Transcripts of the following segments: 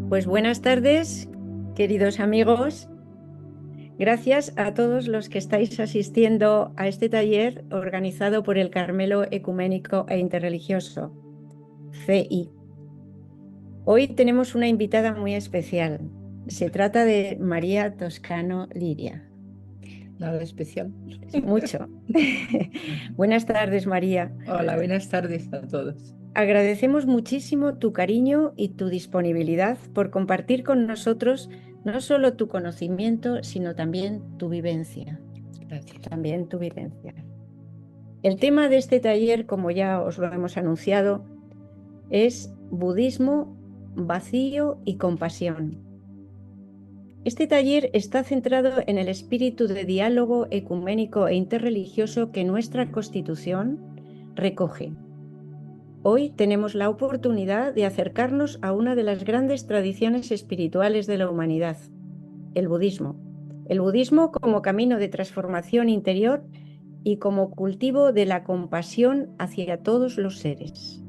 Pues buenas tardes, queridos amigos. Gracias a todos los que estáis asistiendo a este taller organizado por el Carmelo Ecuménico e Interreligioso, CI. Hoy tenemos una invitada muy especial. Se trata de María Toscano Liria. Nada especial. Mucho. Buenas tardes, María. Hola, buenas tardes a todos. Agradecemos muchísimo tu cariño y tu disponibilidad por compartir con nosotros no solo tu conocimiento, sino también tu vivencia. Gracias. También tu vivencia. El tema de este taller, como ya os lo hemos anunciado, es budismo, vacío y compasión. Este taller está centrado en el espíritu de diálogo ecuménico e interreligioso que nuestra Constitución recoge. Hoy tenemos la oportunidad de acercarnos a una de las grandes tradiciones espirituales de la humanidad, el budismo. El budismo como camino de transformación interior y como cultivo de la compasión hacia todos los seres.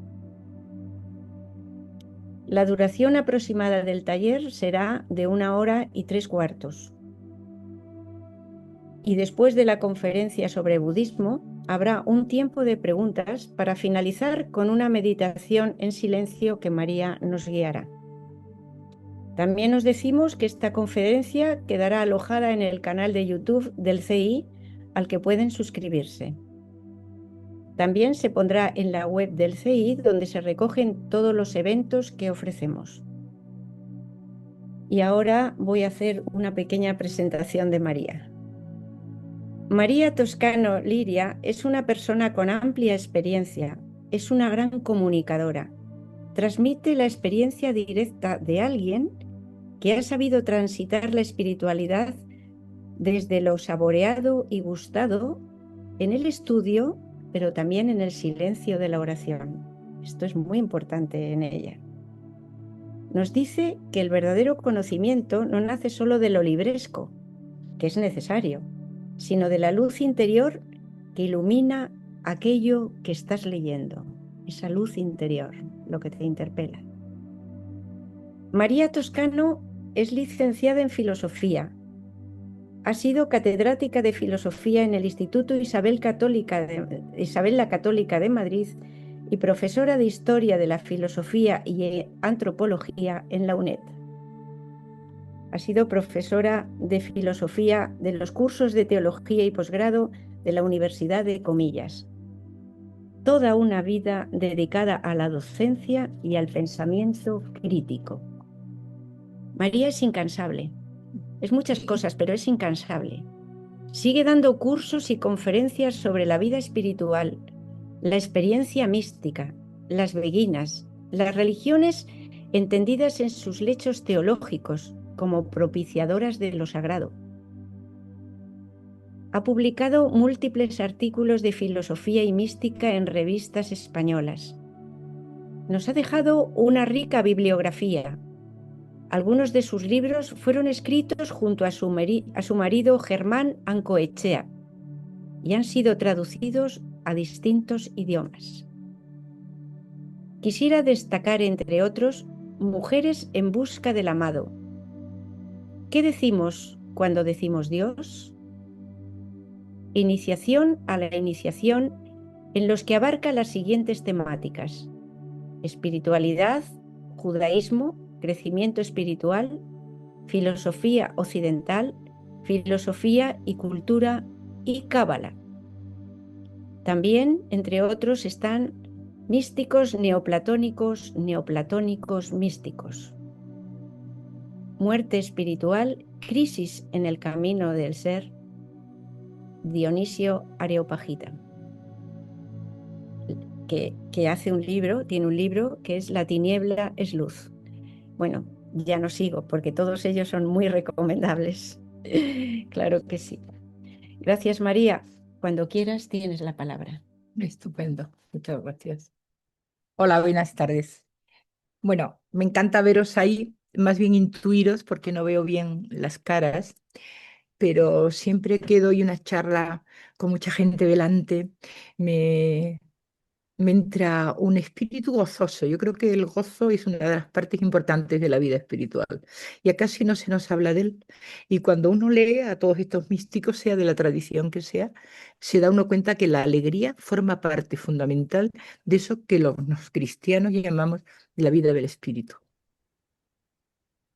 La duración aproximada del taller será de 1 hora y 3/4. Y después de la conferencia sobre budismo, habrá un tiempo de preguntas para finalizar con una meditación en silencio que María nos guiará. También os decimos que esta conferencia quedará alojada en el canal de YouTube del CI, al que pueden suscribirse. También se pondrá en la web del CI, donde se recogen todos los eventos que ofrecemos. Y ahora voy a hacer una pequeña presentación de María. María Toscano Liria es una persona con amplia experiencia, es una gran comunicadora. Transmite la experiencia directa de alguien que ha sabido transitar la espiritualidad desde lo saboreado y gustado en el estudio, pero también en el silencio de la oración. Esto es muy importante en ella. Nos dice que el verdadero conocimiento no nace solo de lo libresco, que es necesario, sino de la luz interior que ilumina aquello que estás leyendo, esa luz interior, lo que te interpela. María Toscano es licenciada en filosofía. Ha sido catedrática de filosofía en el Instituto Isabel la Católica de Madrid y profesora de historia de la filosofía y antropología en la UNED. Ha sido profesora de filosofía de los cursos de teología y posgrado de la Universidad de Comillas. Toda una vida dedicada a la docencia y al pensamiento crítico. María es incansable. Es muchas cosas, pero es incansable. Sigue dando cursos y conferencias sobre la vida espiritual, la experiencia mística, las beguinas, las religiones entendidas en sus lechos teológicos como propiciadoras de lo sagrado. Ha publicado múltiples artículos de filosofía y mística en revistas españolas. Nos ha dejado una rica bibliografía. Algunos de sus libros fueron escritos junto a su marido Germán Ancoechea y han sido traducidos a distintos idiomas. Quisiera destacar, entre otros, Mujeres en busca del amado. ¿Qué decimos cuando decimos Dios? Iniciación a la iniciación, en los que abarca las siguientes temáticas: espiritualidad, judaísmo, crecimiento espiritual, filosofía occidental, filosofía y cultura y cábala. También, entre otros, están místicos neoplatónicos, místicos. Muerte espiritual, crisis en el camino del ser, Dionisio Areopagita, que hace un libro, tiene un libro que es La tiniebla es luz. Bueno, ya no sigo porque todos ellos son muy recomendables. Claro que sí. Gracias, María. Cuando quieras tienes la palabra. Estupendo, muchas gracias. Hola, buenas tardes. Bueno, me encanta veros ahí, más bien intuiros porque no veo bien las caras, pero siempre que doy una charla con mucha gente delante, me me entra un espíritu gozoso. Yo creo que el gozo es una de las partes importantes de la vida espiritual. Y acá casi no se nos habla de él. Y cuando uno lee a todos estos místicos, sea de la tradición que sea, se da uno cuenta que la alegría forma parte fundamental de eso que los cristianos llamamos la vida del espíritu.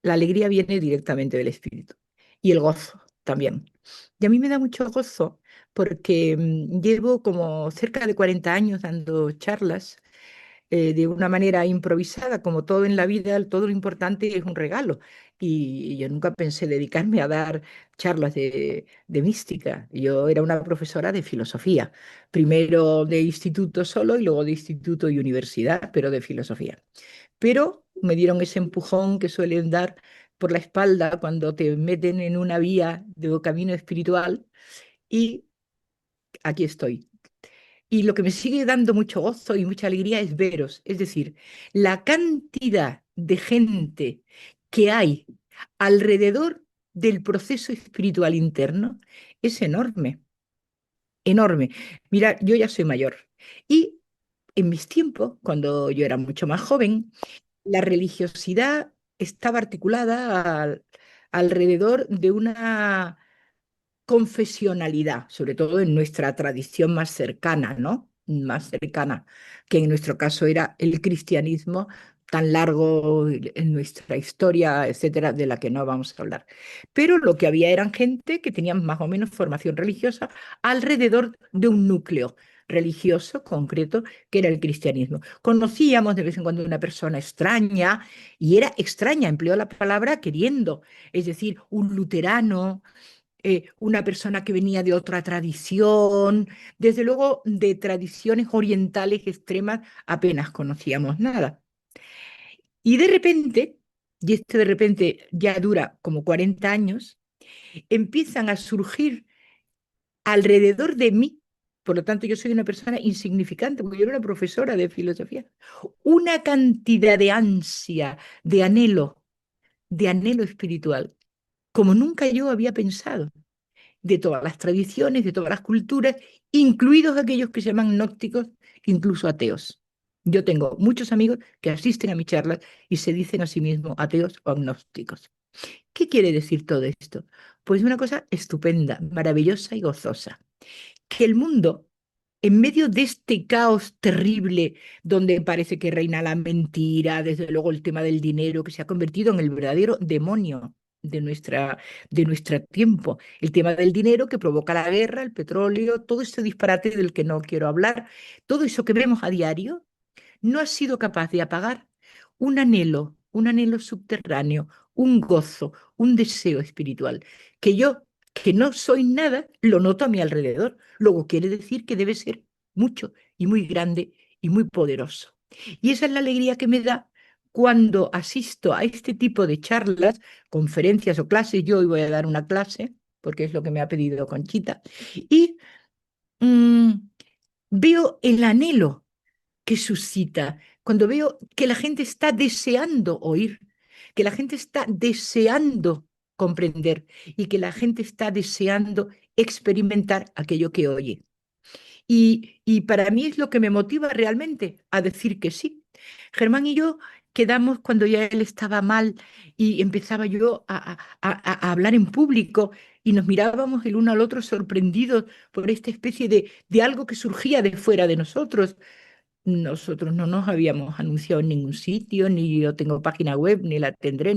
La alegría viene directamente del espíritu y el gozo también. Y a mí me da mucho gozo porque llevo como cerca de 40 años dando charlas de una manera improvisada, como todo en la vida, todo lo importante es un regalo. Y yo nunca pensé dedicarme a dar charlas de mística. Yo era una profesora de filosofía, primero de instituto solo y luego de instituto y universidad, pero de filosofía. Pero me dieron ese empujón que suelen dar por la espalda cuando te meten en una vía de camino espiritual y aquí estoy. Y lo que me sigue dando mucho gozo y mucha alegría es veros, es decir, la cantidad de gente que hay alrededor del proceso espiritual interno es enorme, enorme. Mira, yo ya soy mayor y en mis tiempos, cuando yo era mucho más joven, la religiosidad estaba articulada alrededor de una confesionalidad, sobre todo en nuestra tradición más cercana, ¿no? Más cercana, que en nuestro caso era el cristianismo tan largo en nuestra historia, etcétera, de la que no vamos a hablar. Pero lo que había eran gente que tenían más o menos formación religiosa alrededor de un núcleo religioso concreto que era el cristianismo. Conocíamos de vez en cuando una persona extraña, y era extraña, empleó la palabra queriendo, es decir, un luterano, una persona que venía de otra tradición, desde luego de tradiciones orientales extremas apenas conocíamos nada. Y de repente, y este de repente ya dura como 40 años, empiezan a surgir alrededor de mí, por lo tanto yo soy una persona insignificante, porque yo era una profesora de filosofía, una cantidad de ansia, de anhelo espiritual, como nunca yo había pensado, de todas las tradiciones, de todas las culturas, incluidos aquellos que se llaman gnósticos, incluso ateos. Yo tengo muchos amigos que asisten a mis charlas y se dicen a sí mismos ateos o agnósticos. ¿Qué quiere decir todo esto? Pues una cosa estupenda, maravillosa y gozosa, que el mundo, en medio de este caos terrible, donde parece que reina la mentira, desde luego el tema del dinero, que se ha convertido en el verdadero demonio de nuestro tiempo, el tema del dinero que provoca la guerra, el petróleo, todo este disparate del que no quiero hablar, todo eso que vemos a diario, no ha sido capaz de apagar un anhelo subterráneo, un gozo, un deseo espiritual, que yo, que no soy nada, lo noto a mi alrededor. Luego quiere decir que debe ser mucho y muy grande y muy poderoso. Y esa es la alegría que me da cuando asisto a este tipo de charlas, conferencias o clases. Yo hoy voy a dar una clase, porque es lo que me ha pedido Conchita, y mm, veo el anhelo que suscita, cuando veo que la gente está deseando oír, que la gente está deseando comprender y que la gente está deseando experimentar aquello que oye. Y para mí es lo que me motiva realmente a decir que sí. Germán y yo quedamos cuando ya él estaba mal y empezaba yo a hablar en público y nos mirábamos el uno al otro sorprendidos por esta especie de algo que surgía de fuera de nosotros. Nosotros no nos habíamos anunciado en ningún sitio, ni yo tengo página web, ni la tendré,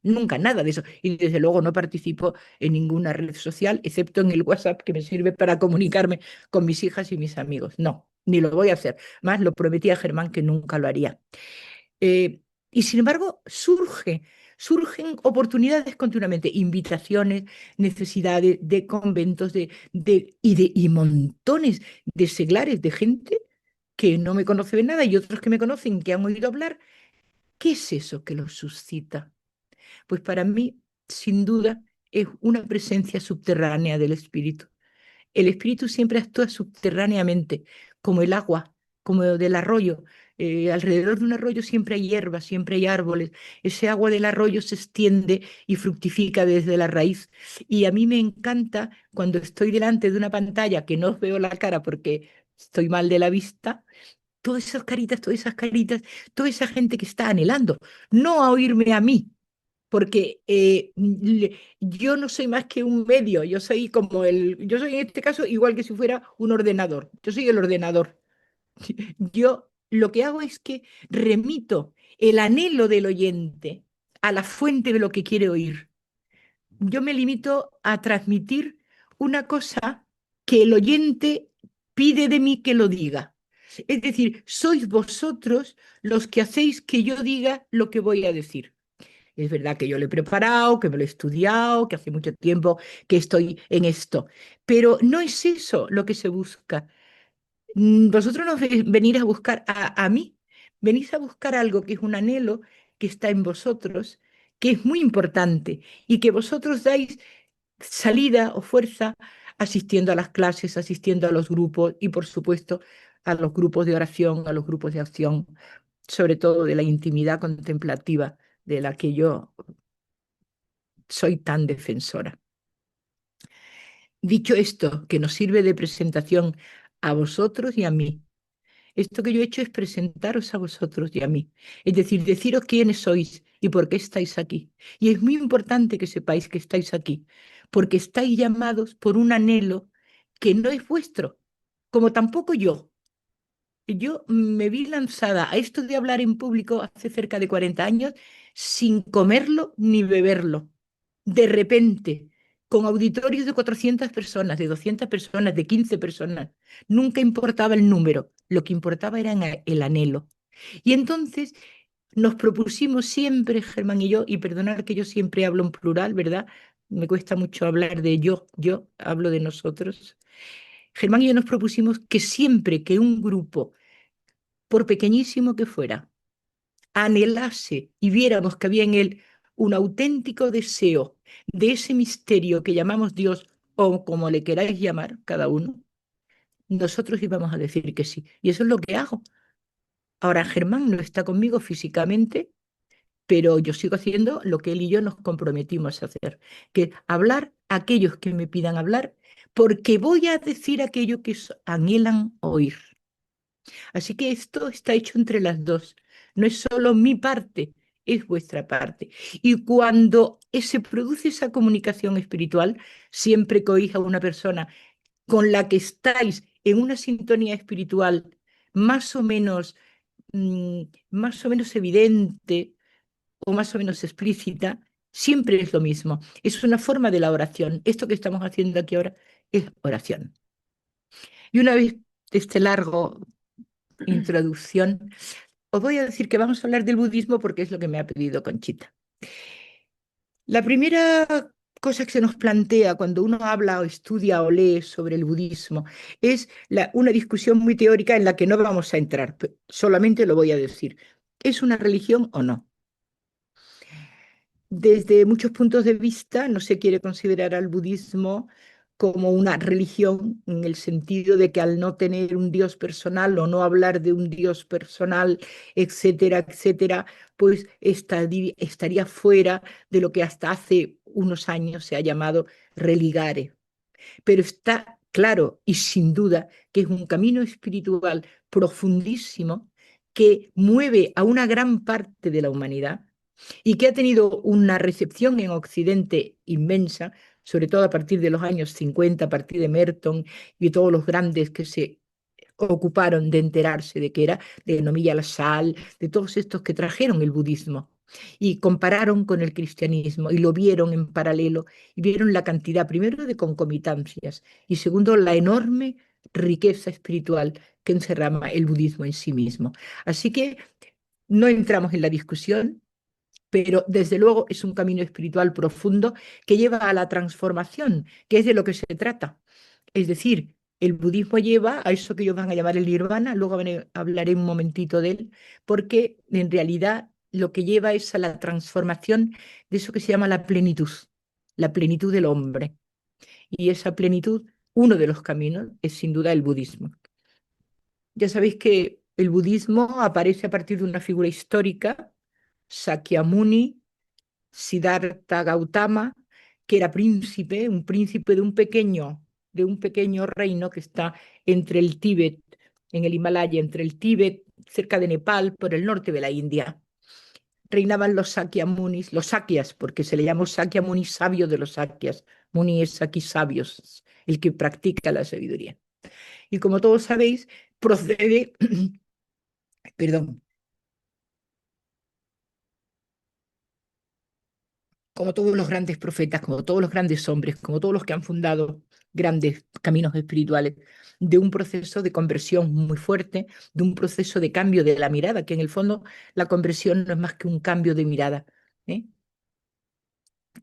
nunca nada de eso. Y desde luego no participo en ninguna red social, excepto en el WhatsApp que me sirve para comunicarme con mis hijas y mis amigos. No, ni lo voy a hacer. Más lo prometí a Germán que nunca lo haría. Eh, y sin embargo, surgen oportunidades continuamente, invitaciones, necesidades de conventos y montones de seglares de gente que no me conoce de nada y otros que me conocen, que han oído hablar. ¿Qué es eso que los suscita? Pues para mí, sin duda, es una presencia subterránea del espíritu. El espíritu siempre actúa subterráneamente, como el agua, como del arroyo. Alrededor de un arroyo siempre hay hierbas, siempre hay árboles. Ese agua del arroyo se extiende y fructifica desde la raíz. Y a mí me encanta cuando estoy delante de una pantalla que no veo la cara porque estoy mal de la vista, todas esas caritas, toda esa gente que está anhelando, no a oírme a mí, porque yo no soy más que un medio, yo soy en este caso igual que si fuera un ordenador, yo soy el ordenador. Yo lo que hago es que remito el anhelo del oyente a la fuente de lo que quiere oír. Yo me limito a transmitir una cosa que el oyente pide de mí que lo diga. Es decir, sois vosotros los que hacéis que yo diga lo que voy a decir. Es verdad que yo lo he preparado, que me lo he estudiado, que hace mucho tiempo que estoy en esto, pero no es eso lo que se busca. Vosotros no venís a buscar a mí, venís a buscar algo que es un anhelo que está en vosotros, que es muy importante y que vosotros dais salida o fuerza asistiendo a las clases, asistiendo a los grupos y, por supuesto, a los grupos de oración, a los grupos de acción, sobre todo de la intimidad contemplativa de la que yo soy tan defensora. Dicho esto, que nos sirve de presentación a vosotros y a mí, esto que yo he hecho es presentaros a vosotros y a mí, es decir, deciros quiénes sois y por qué estáis aquí. Y es muy importante que sepáis que estáis aquí, porque estáis llamados por un anhelo que no es vuestro, como tampoco yo. Yo me vi lanzada a esto de hablar en público hace cerca de 40 años sin comerlo ni beberlo. De repente, con auditorios de 400 personas, de 200 personas, de 15 personas. Nunca importaba el número, lo que importaba era el anhelo. Y entonces nos propusimos siempre, Germán y yo, y perdonar que yo siempre hablo en plural, ¿verdad? Me cuesta mucho hablar de yo hablo de nosotros. Germán y yo nos propusimos que siempre que un grupo, por pequeñísimo que fuera, anhelase y viéramos que había en él un auténtico deseo de ese misterio que llamamos Dios o como le queráis llamar cada uno, nosotros íbamos a decir que sí. Y eso es lo que hago. Ahora Germán no está conmigo físicamente, pero yo sigo haciendo lo que él y yo nos comprometimos a hacer, que es hablar a aquellos que me pidan hablar, porque voy a decir aquello que anhelan oír. Así que esto está hecho entre las dos. No es solo mi parte, es vuestra parte. Y cuando se produce esa comunicación espiritual, siempre que oís a una persona con la que estáis en una sintonía espiritual más o menos, más o menos evidente o más o menos explícita, siempre es lo mismo. Es una forma de la oración. Esto que estamos haciendo aquí ahora es oración. Y una vez este largo introducción, os voy a decir que vamos a hablar del budismo porque es lo que me ha pedido Conchita. La primera cosa que se nos plantea cuando uno habla o estudia o lee sobre el budismo es una discusión muy teórica en la que no vamos a entrar, solamente lo voy a decir. ¿Es una religión o no? Desde muchos puntos de vista no se quiere considerar al budismo como una religión en el sentido de que al no tener un Dios personal o no hablar de un Dios personal, etcétera, etcétera, pues estaría fuera de lo que hasta hace unos años se ha llamado religare. Pero está claro y sin duda que es un camino espiritual profundísimo que mueve a una gran parte de la humanidad y que ha tenido una recepción en Occidente inmensa, sobre todo a partir de los años 50, a partir de Merton y todos los grandes que se ocuparon de enterarse de qué era, de Nomiya Lasal, de todos estos que trajeron el budismo y compararon con el cristianismo y lo vieron en paralelo y vieron la cantidad, primero, de concomitancias y segundo, la enorme riqueza espiritual que encerraba el budismo en sí mismo. Así que no entramos en la discusión, pero desde luego es un camino espiritual profundo que lleva a la transformación, que es de lo que se trata. Es decir, el budismo lleva a eso que ellos van a llamar el nirvana, luego hablaré un momentito de él, porque en realidad lo que lleva es a la transformación de eso que se llama la plenitud del hombre. Y esa plenitud, uno de los caminos, es sin duda el budismo. Ya sabéis que el budismo aparece a partir de una figura histórica, Sakyamuni, Siddhartha Gautama, que era príncipe, un príncipe de un pequeño reino que está entre el Tíbet en el Himalaya, entre el Tíbet, cerca de Nepal, por el norte de la India. Reinaban los Sakyamunis, los Sakyas, porque se le llamó Sakyamuni sabio de los Sakyas. Muni es aquí sabios, el que practica la sabiduría. Y como todos sabéis, procede, perdón, como todos los grandes profetas, como todos los grandes hombres, como todos los que han fundado grandes caminos espirituales, de un proceso de conversión muy fuerte, de un proceso de cambio de la mirada, que en el fondo la conversión no es más que un cambio de mirada. ¿Eh?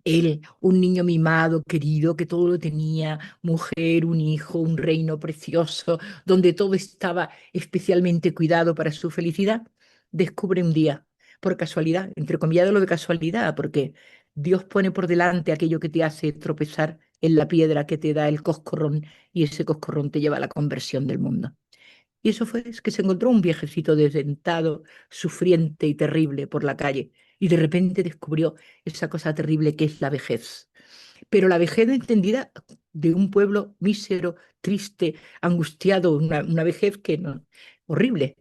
Él, un niño mimado, querido, que todo lo tenía, mujer, un hijo, un reino precioso, donde todo estaba especialmente cuidado para su felicidad, descubre un día, por casualidad, entrecomillado lo de casualidad, porque Dios pone por delante aquello que te hace tropezar en la piedra que te da el coscorrón, y ese coscorrón te lleva a la conversión del mundo. Y eso fue es que se encontró un viejecito desdentado, sufriente y terrible por la calle, y de repente descubrió esa cosa terrible que es la vejez. Pero la vejez entendida de un pueblo mísero, triste, angustiado, una vejez que no, horrible,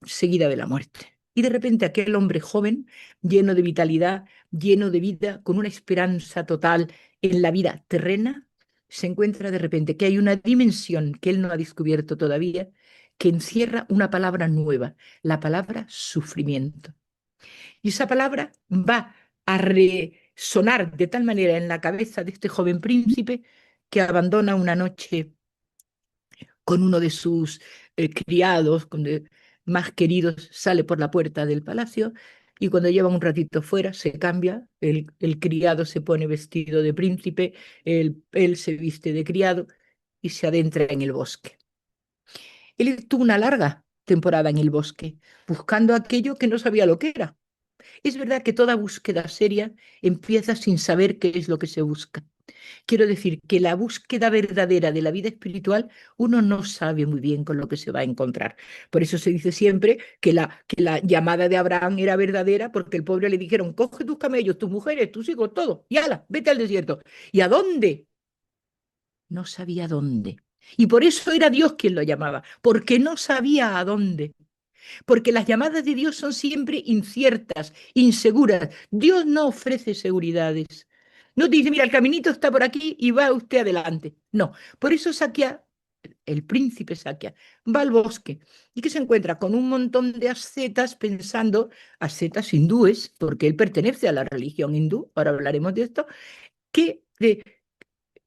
seguida de la muerte. Y de repente aquel hombre joven, lleno de vitalidad, lleno de vida, con una esperanza total en la vida terrena, se encuentra de repente que hay una dimensión que él no ha descubierto todavía, que encierra una palabra nueva, la palabra sufrimiento. Y esa palabra va a resonar de tal manera en la cabeza de este joven príncipe que abandona una noche con uno de sus criados más queridos, sale por la puerta del palacio y cuando lleva un ratito fuera se cambia, el criado se pone vestido de príncipe, él se viste de criado y se adentra en el bosque. Él tuvo una larga temporada en el bosque, buscando aquello que no sabía lo que era. Es verdad que toda búsqueda seria empieza sin saber qué es lo que se busca. Quiero decir que la búsqueda verdadera de la vida espiritual uno no sabe muy bien con lo que se va a encontrar. Por eso se dice siempre que la llamada de Abraham era verdadera porque el pobre le dijeron, coge tus camellos, tus mujeres, tus hijos, todo, y ala, vete al desierto. ¿Y a dónde? No sabía dónde. Y por eso era Dios quien lo llamaba, porque no sabía a dónde. Porque las llamadas de Dios son siempre inciertas, inseguras. Dios no ofrece seguridades. No te dice, mira, el caminito está por aquí y va usted adelante. No, por eso Sakya, el príncipe Sakya, va al bosque y que se encuentra con un montón de ascetas pensando, ascetas hindúes, porque él pertenece a la religión hindú, ahora hablaremos de esto, que,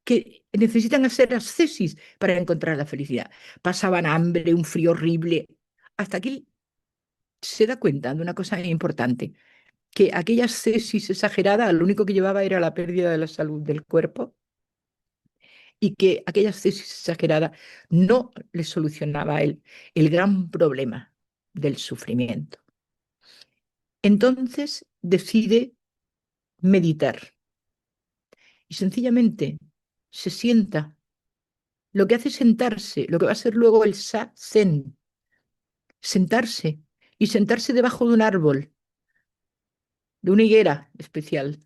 que necesitan hacer ascesis para encontrar la felicidad. Pasaban hambre, un frío horrible, hasta que él se da cuenta de una cosa importante, que aquella ascesis exagerada lo único que llevaba era la pérdida de la salud del cuerpo y que aquella ascesis exagerada no le solucionaba a él el gran problema del sufrimiento. Entonces decide meditar y sencillamente se sienta. Lo que hace es sentarse, lo que va a ser luego el Zen, sentarse y sentarse debajo de un árbol, de una higuera especial.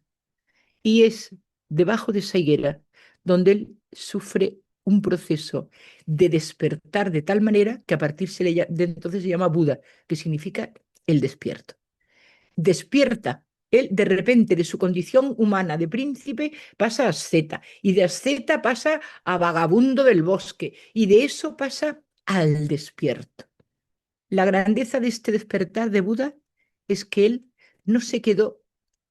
Y es debajo de esa higuera donde él sufre un proceso de despertar de tal manera que a partir de entonces se llama Buda, que significa el despierto. Despierta. Él de repente de su condición humana de príncipe pasa a asceta y de asceta pasa a vagabundo del bosque y de eso pasa al despierto. La grandeza de este despertar de Buda es que él no se quedó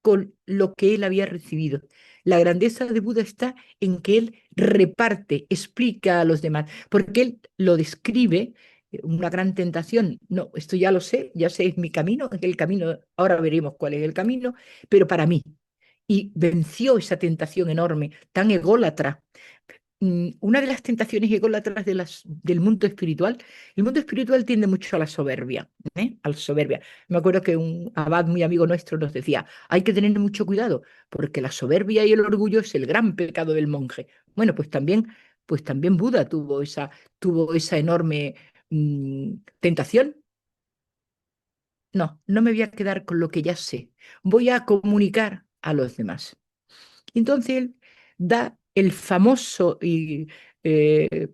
con lo que él había recibido. La grandeza de Buda está en que él reparte, explica a los demás, porque él lo describe una gran tentación. No, esto ya lo sé, ya sé, es mi camino, es el camino, ahora veremos cuál es el camino, pero para mí. Y venció esa tentación enorme, tan ególatra, una de las tentaciones ególatras del mundo espiritual, el mundo espiritual tiende mucho a la soberbia, ¿eh? A la soberbia. Me acuerdo que un abad muy amigo nuestro nos decía, hay que tener mucho cuidado, porque la soberbia y el orgullo es el gran pecado del monje. Bueno, pues también Buda tuvo esa enorme tentación. No, no me voy a quedar con lo que ya sé, voy a comunicar a los demás. Entonces él da el famoso y eh,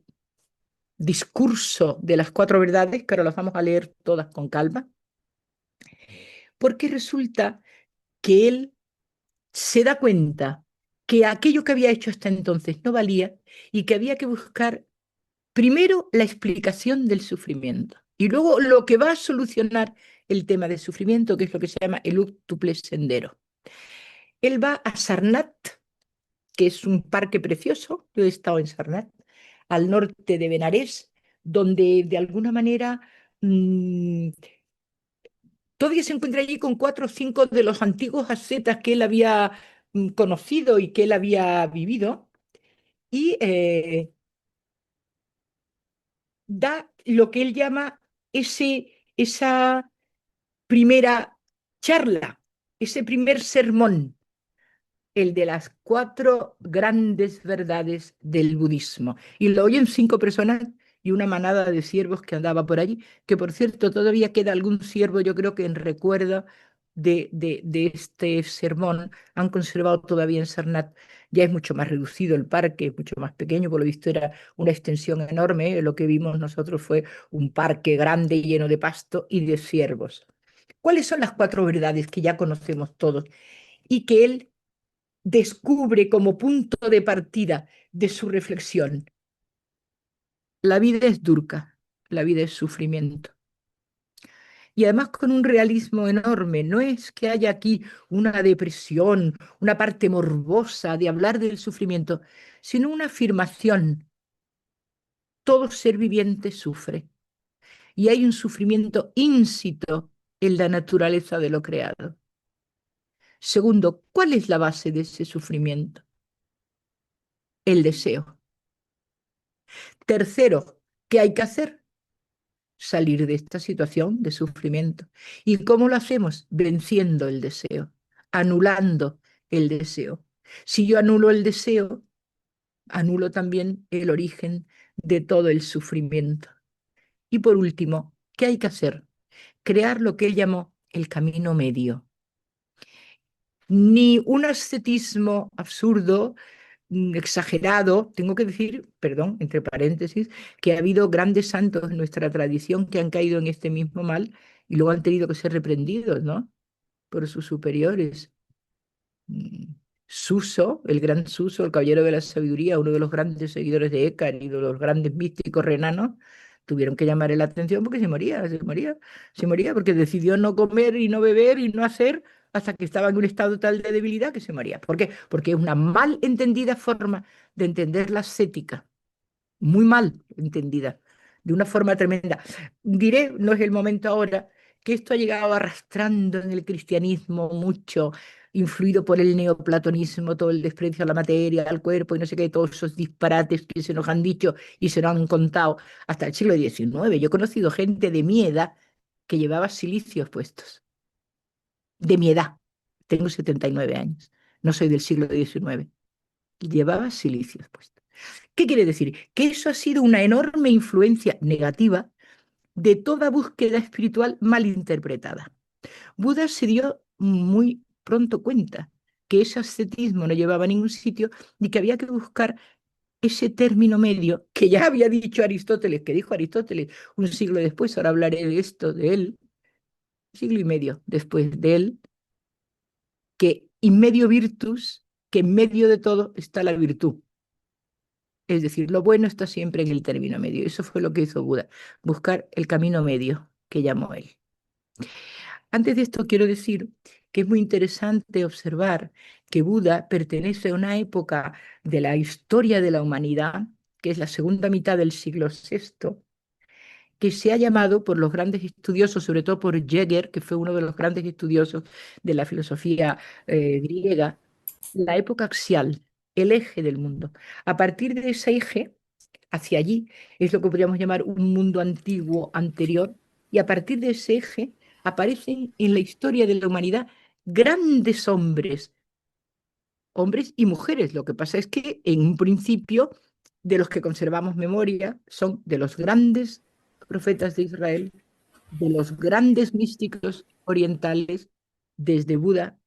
discurso de las cuatro verdades, que ahora las vamos a leer todas con calma, porque resulta que él se da cuenta que aquello que había hecho hasta entonces no valía y que había que buscar primero la explicación del sufrimiento y luego lo que va a solucionar el tema del sufrimiento, que es lo que se llama el úctuple sendero. Él va a Sarnat, que es un parque precioso, yo he estado en Sarnat, al norte de Benarés, donde de alguna manera todavía se encuentra allí con cuatro o cinco de los antiguos ascetas que él había conocido y que él había vivido, y da lo que él llama esa primera charla, ese primer sermón, el de las cuatro grandes verdades del budismo. Y lo oyen cinco personas y una manada de siervos que andaba por allí, que por cierto todavía queda algún siervo, yo creo que en recuerdo de este sermón, han conservado todavía en Sarnat. Ya es mucho más reducido el parque, es mucho más pequeño, por lo visto era una extensión enorme, lo que vimos nosotros fue un parque grande lleno de pasto y de ciervos. ¿Cuáles son las cuatro verdades que ya conocemos todos y que él descubre como punto de partida de su reflexión? La vida es durca, la vida es sufrimiento. Y además con un realismo enorme. No es que haya aquí una depresión, una parte morbosa de hablar del sufrimiento, sino una afirmación. Todo ser viviente sufre. Y hay un sufrimiento íncito en la naturaleza de lo creado. Segundo, ¿cuál es la base de ese sufrimiento? El deseo. Tercero, ¿qué hay que hacer? Salir de esta situación de sufrimiento. ¿Y cómo lo hacemos? Venciendo el deseo, anulando el deseo. Si yo anulo el deseo, anulo también el origen de todo el sufrimiento. Y por último, ¿qué hay que hacer? Crear lo que él llamó el camino medio. Ni un ascetismo absurdo, exagerado. Tengo que decir, perdón, entre paréntesis, que ha habido grandes santos en nuestra tradición que han caído en este mismo mal y luego han tenido que ser reprendidos, ¿no? Por sus superiores. Mm, Suso, el gran Suso, el caballero de la sabiduría, uno de los grandes seguidores de Écar y de los grandes místicos renanos, tuvieron que llamarle la atención porque se moría porque decidió no comer y no beber y no hacer hasta que estaba en un estado tal de debilidad que se moría. ¿Por qué? Porque es una mal entendida forma de entender la ascética, muy mal entendida, de una forma tremenda. Diré, no es el momento ahora, que esto ha llegado arrastrando en el cristianismo mucho, influido por el neoplatonismo, todo el desprecio a la materia, al cuerpo y no sé qué, todos esos disparates que se nos han dicho y se nos han contado hasta el siglo XIX. Yo he conocido gente de mi edad que llevaba silicios puestos, de mi edad. Tengo 79 años, no soy del siglo XIX. Llevaba silicios puestos. ¿Qué quiere decir? Que eso ha sido una enorme influencia negativa de toda búsqueda espiritual mal interpretada. Buda se dio muy pronto cuenta que ese ascetismo no llevaba a ningún sitio y que había que buscar ese término medio que ya había dicho Aristóteles, que dijo Aristóteles un siglo después, ahora hablaré de esto, de él, siglo y medio después de él, que in medio virtus, que en medio de todo está la virtud. Es decir, lo bueno está siempre en el término medio. Eso fue lo que hizo Buda, buscar el camino medio que llamó él. Antes de esto quiero decir que es muy interesante observar que Buda pertenece a una época de la historia de la humanidad, que es la segunda mitad del siglo VI, que se ha llamado por los grandes estudiosos, sobre todo por Jäger, que fue uno de los grandes estudiosos de la filosofía griega, la época axial, el eje del mundo. A partir de ese eje, hacia allí, es lo que podríamos llamar un mundo antiguo anterior, y a partir de ese eje aparecen en la historia de la humanidad grandes hombres, hombres y mujeres. Lo que pasa es que en un principio de los que conservamos memoria son de los grandes profetas de Israel, de los grandes místicos orientales, desde Buda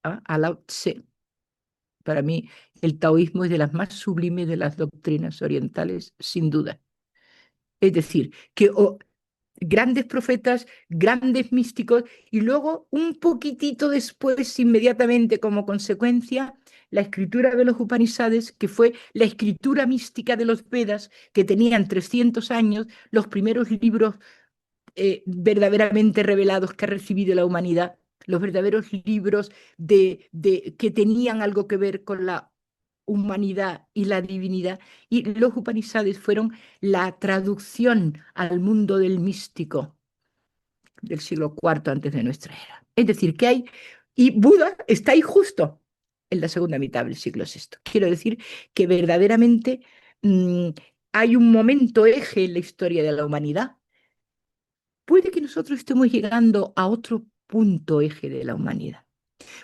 a Lao Tse. Para mí, el taoísmo es de las más sublimes de las doctrinas orientales, sin duda. Es decir, que grandes profetas, grandes místicos, y luego un poquitito después, inmediatamente como consecuencia, la escritura de los Upanishads, que fue la escritura mística de los Vedas, que tenían 300 años, los primeros libros verdaderamente revelados que ha recibido la humanidad, los verdaderos libros que tenían algo que ver con la humanidad y la divinidad. Y los Upanishads fueron la traducción al mundo del místico del siglo IV antes de nuestra era. Es decir, que hay, y Buda está ahí justo en la segunda mitad del siglo VI. Quiero decir que verdaderamente hay un momento eje en la historia de la humanidad. Puede que nosotros estemos llegando a otro punto eje de la humanidad.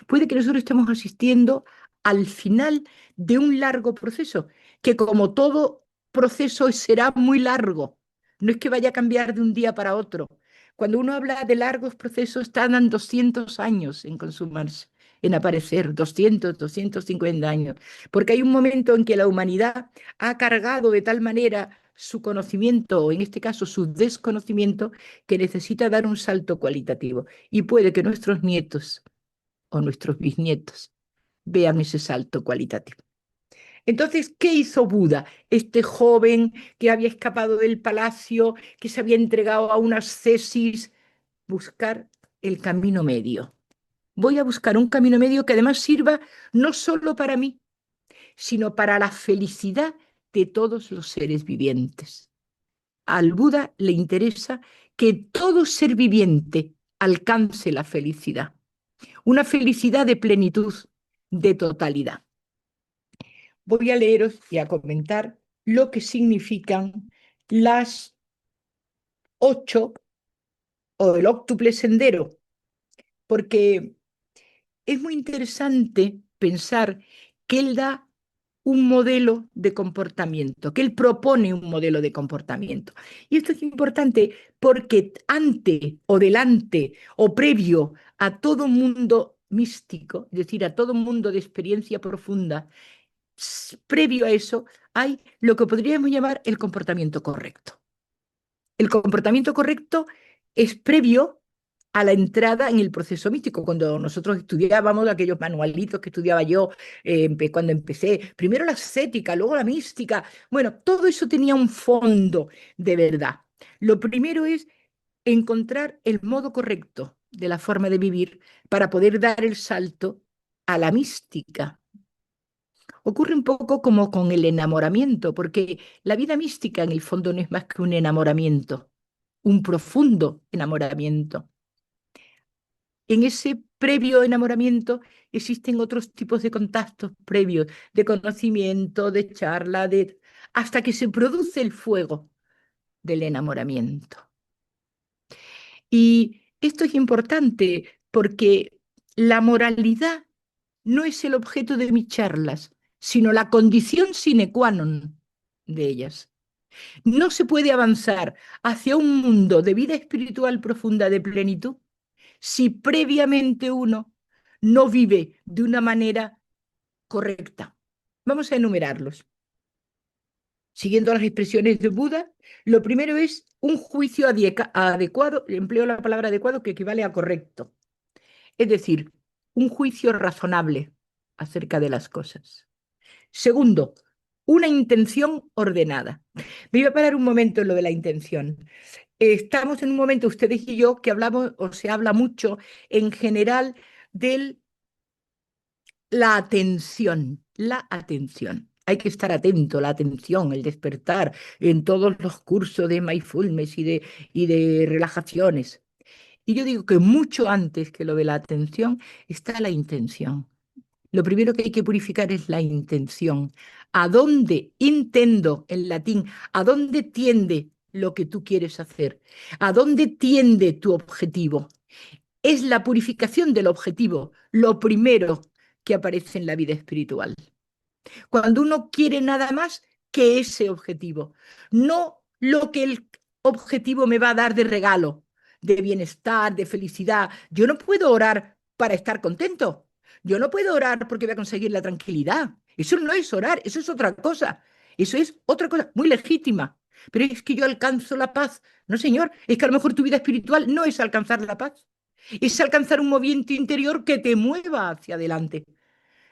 Puede que nosotros estemos asistiendo al final de un largo proceso, que como todo proceso será muy largo. No es que vaya a cambiar de un día para otro. Cuando uno habla de largos procesos, tardan 200 años en consumarse, en aparecer, 200, 250 años, porque hay un momento en que la humanidad ha cargado de tal manera su conocimiento, o en este caso su desconocimiento, que necesita dar un salto cualitativo. Y puede que nuestros nietos o nuestros bisnietos vean ese salto cualitativo. Entonces, ¿qué hizo Buda? Este joven que había escapado del palacio, que se había entregado a una ascesis, buscar el camino medio. Voy a buscar un camino medio que además sirva no solo para mí, sino para la felicidad de todos los seres vivientes. Al Buda le interesa que todo ser viviente alcance la felicidad, una felicidad de plenitud, de totalidad. Voy a leeros y a comentar lo que significan las 8 o el óctuple sendero, porque es muy interesante pensar que él da un modelo de comportamiento, que él propone un modelo de comportamiento. Y esto es importante porque ante o delante o previo a todo mundo místico, es decir, a todo mundo de experiencia profunda, previo a eso hay lo que podríamos llamar el comportamiento correcto. El comportamiento correcto es previo a la entrada en el proceso místico. Cuando nosotros estudiábamos aquellos manualitos que estudiaba yo cuando empecé, primero la ascética, luego la mística, bueno, todo eso tenía un fondo de verdad. Lo primero es encontrar el modo correcto de la forma de vivir para poder dar el salto a la mística. Ocurre un poco como con el enamoramiento, porque la vida mística en el fondo no es más que un enamoramiento, un profundo enamoramiento. En ese previo enamoramiento existen otros tipos de contactos previos, de conocimiento, de charla, hasta que se produce el fuego del enamoramiento. Y esto es importante porque la moralidad no es el objeto de mis charlas, sino la condición sine qua non de ellas. No se puede avanzar hacia un mundo de vida espiritual profunda de plenitud si previamente uno no vive de una manera correcta. Vamos a enumerarlos. Siguiendo las expresiones de Buda, lo primero es un juicio adecuado, empleo la palabra adecuado que equivale a correcto. Es decir, un juicio razonable acerca de las cosas. Segundo, una intención ordenada. Me iba a parar un momento en lo de la intención. Estamos en un momento, ustedes y yo, que hablamos o se habla mucho en general de la atención. La atención. Hay que estar atento, la atención, el despertar en todos los cursos de mindfulness y de relajaciones. Y yo digo que mucho antes que lo de la atención está la intención. Lo primero que hay que purificar es la intención. ¿A dónde intendo en latín? ¿A dónde tiende lo que tú quieres hacer? ¿A dónde tiende tu objetivo? Es la purificación del objetivo lo primero que aparece en la vida espiritual. Cuando uno quiere nada más que ese objetivo, no lo que el objetivo me va a dar de regalo, de bienestar, de felicidad. Yo no puedo orar para estar contento. Yo no puedo orar porque voy a conseguir la tranquilidad. Eso no es orar, eso es otra cosa. Eso es otra cosa muy legítima. Pero es que yo alcanzo la paz. No, señor, es que a lo mejor tu vida espiritual no es alcanzar la paz, es alcanzar un movimiento interior que te mueva hacia adelante.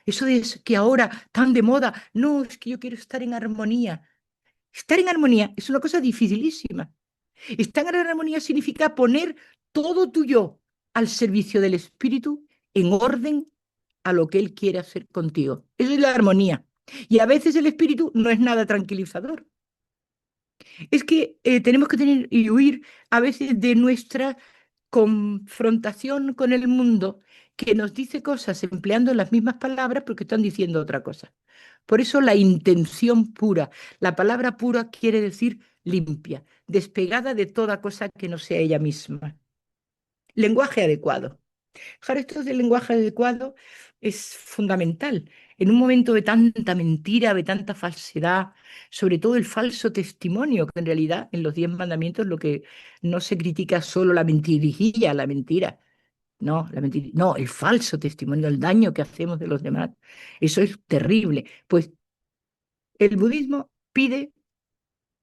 Eso es que ahora tan de moda, no, es que yo quiero estar en armonía. Estar en armonía es una cosa dificilísima. Estar en armonía significa poner todo tu yo al servicio del espíritu en orden a lo que él quiere hacer contigo. Eso es la armonía. Y a veces el espíritu no es nada tranquilizador. Es que tenemos que tener y huir a veces de nuestra confrontación con el mundo que nos dice cosas empleando las mismas palabras porque están diciendo otra cosa. Por eso la intención pura, la palabra pura quiere decir limpia, despegada de toda cosa que no sea ella misma. Lenguaje adecuado. Fijar esto del lenguaje adecuado es fundamental. En un momento de tanta mentira, de tanta falsedad, sobre todo el falso testimonio, que en realidad en los 10 mandamientos lo que no se critica es solo la mentirijilla, la mentira. No, la mentira, no, el falso testimonio, el daño que hacemos de los demás. Eso es terrible. Pues el budismo pide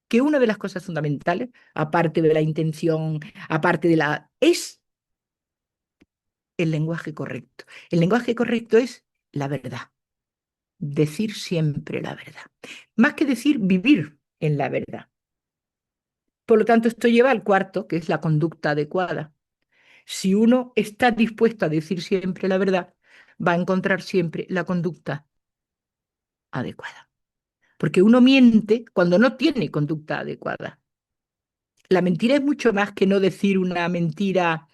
que una de las cosas fundamentales, aparte de la intención, aparte de la, es el lenguaje correcto. El lenguaje correcto es la verdad, decir siempre la verdad. Más que decir, vivir en la verdad. Por lo tanto, esto lleva al cuarto, que es la conducta adecuada. Si uno está dispuesto a decir siempre la verdad, va a encontrar siempre la conducta adecuada. Porque uno miente cuando no tiene conducta adecuada. La mentira es mucho más que no decir una mentira,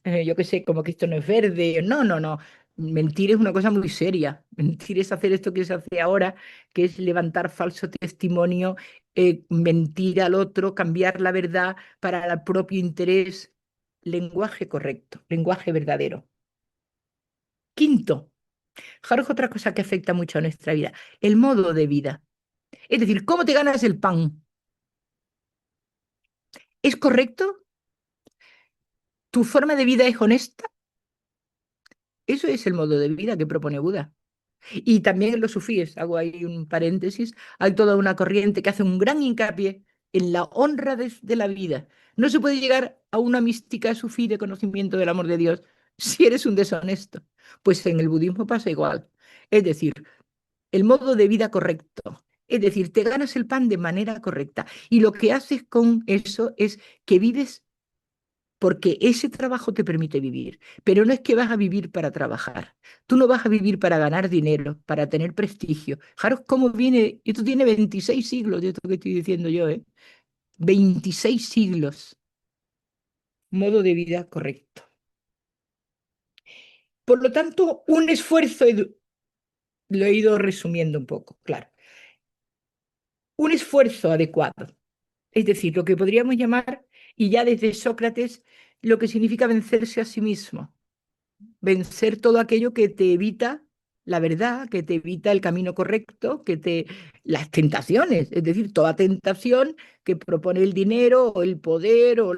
yo qué sé, como que esto no es verde. No, no, no. Mentir es una cosa muy seria. Mentir es hacer esto que se hace ahora, que es levantar falso testimonio, mentir al otro, cambiar la verdad para el propio interés. Lenguaje correcto, lenguaje verdadero. Quinto, fijaros otra cosa que afecta mucho a nuestra vida, el modo de vida. Es decir, ¿cómo te ganas el pan? ¿Es correcto? ¿Tu forma de vida es honesta? Eso es el modo de vida que propone Buda. Y también en los sufíes, hago ahí un paréntesis, hay toda una corriente que hace un gran hincapié en la honra de la vida. No se puede llegar a una mística sufí de conocimiento del amor de Dios si eres un deshonesto. Pues en el budismo pasa igual. Es decir, el modo de vida correcto. Es decir, te ganas el pan de manera correcta. Y lo que haces con eso es que vives porque ese trabajo te permite vivir, pero no es que vas a vivir para trabajar. Tú no vas a vivir para ganar dinero, para tener prestigio. Fijaros cómo viene, esto tiene 26 siglos de esto que estoy diciendo yo, ¿eh? 26 siglos, modo de vida correcto. Por lo tanto, un esfuerzo, lo he ido resumiendo un poco, claro, un esfuerzo adecuado, es decir, lo que podríamos llamar, y ya desde Sócrates, lo que significa vencerse a sí mismo. Vencer todo aquello que te evita la verdad, que te evita el camino correcto, las tentaciones, es decir, toda tentación que propone el dinero o el poder o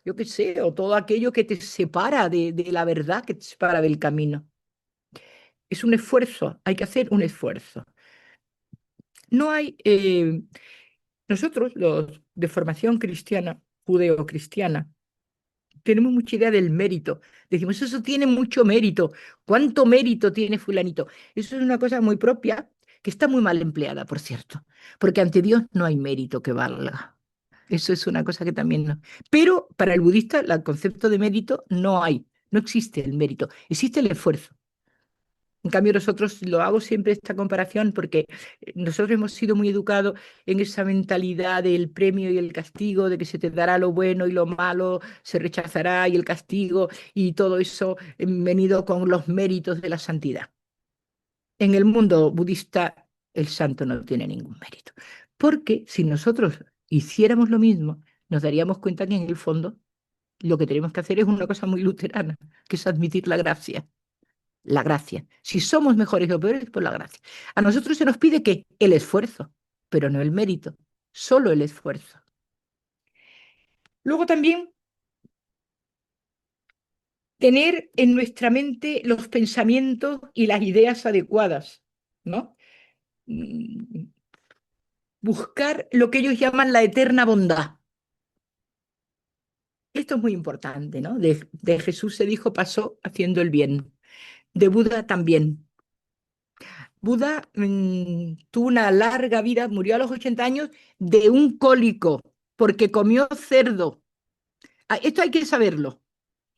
yo qué sé, o todo aquello que te separa de la verdad, que te separa del camino. Es un esfuerzo, hay que hacer un esfuerzo. No hay, nosotros, los de formación cristiana, judeo-cristiana, tenemos mucha idea del mérito. Decimos, eso tiene mucho mérito. ¿Cuánto mérito tiene fulanito? Eso es una cosa muy propia, que está muy mal empleada, por cierto, porque ante Dios no hay mérito que valga. Eso es una cosa que también no. Pero para el budista, el concepto de mérito no hay, no existe el mérito, existe el esfuerzo. En cambio, nosotros lo hago siempre esta comparación porque nosotros hemos sido muy educados en esa mentalidad del premio y el castigo, de que se te dará lo bueno y lo malo se rechazará y el castigo y todo eso venido con los méritos de la santidad. En el mundo budista, el santo no tiene ningún mérito. Porque si nosotros hiciéramos lo mismo, nos daríamos cuenta que en el fondo lo que tenemos que hacer es una cosa muy luterana, que es admitir la gracia. La gracia. Si somos mejores o peores, por la gracia. A nosotros se nos pide que el esfuerzo, pero no el mérito, solo el esfuerzo. Luego también tener en nuestra mente los pensamientos y las ideas adecuadas, ¿no? Mm, buscar lo que ellos llaman la eterna bondad. Esto es muy importante, ¿no? De Jesús se dijo, pasó haciendo el bien. De Buda también. Buda tuvo una larga vida, murió a los 80 años de un cólico, porque comió cerdo. Esto hay que saberlo.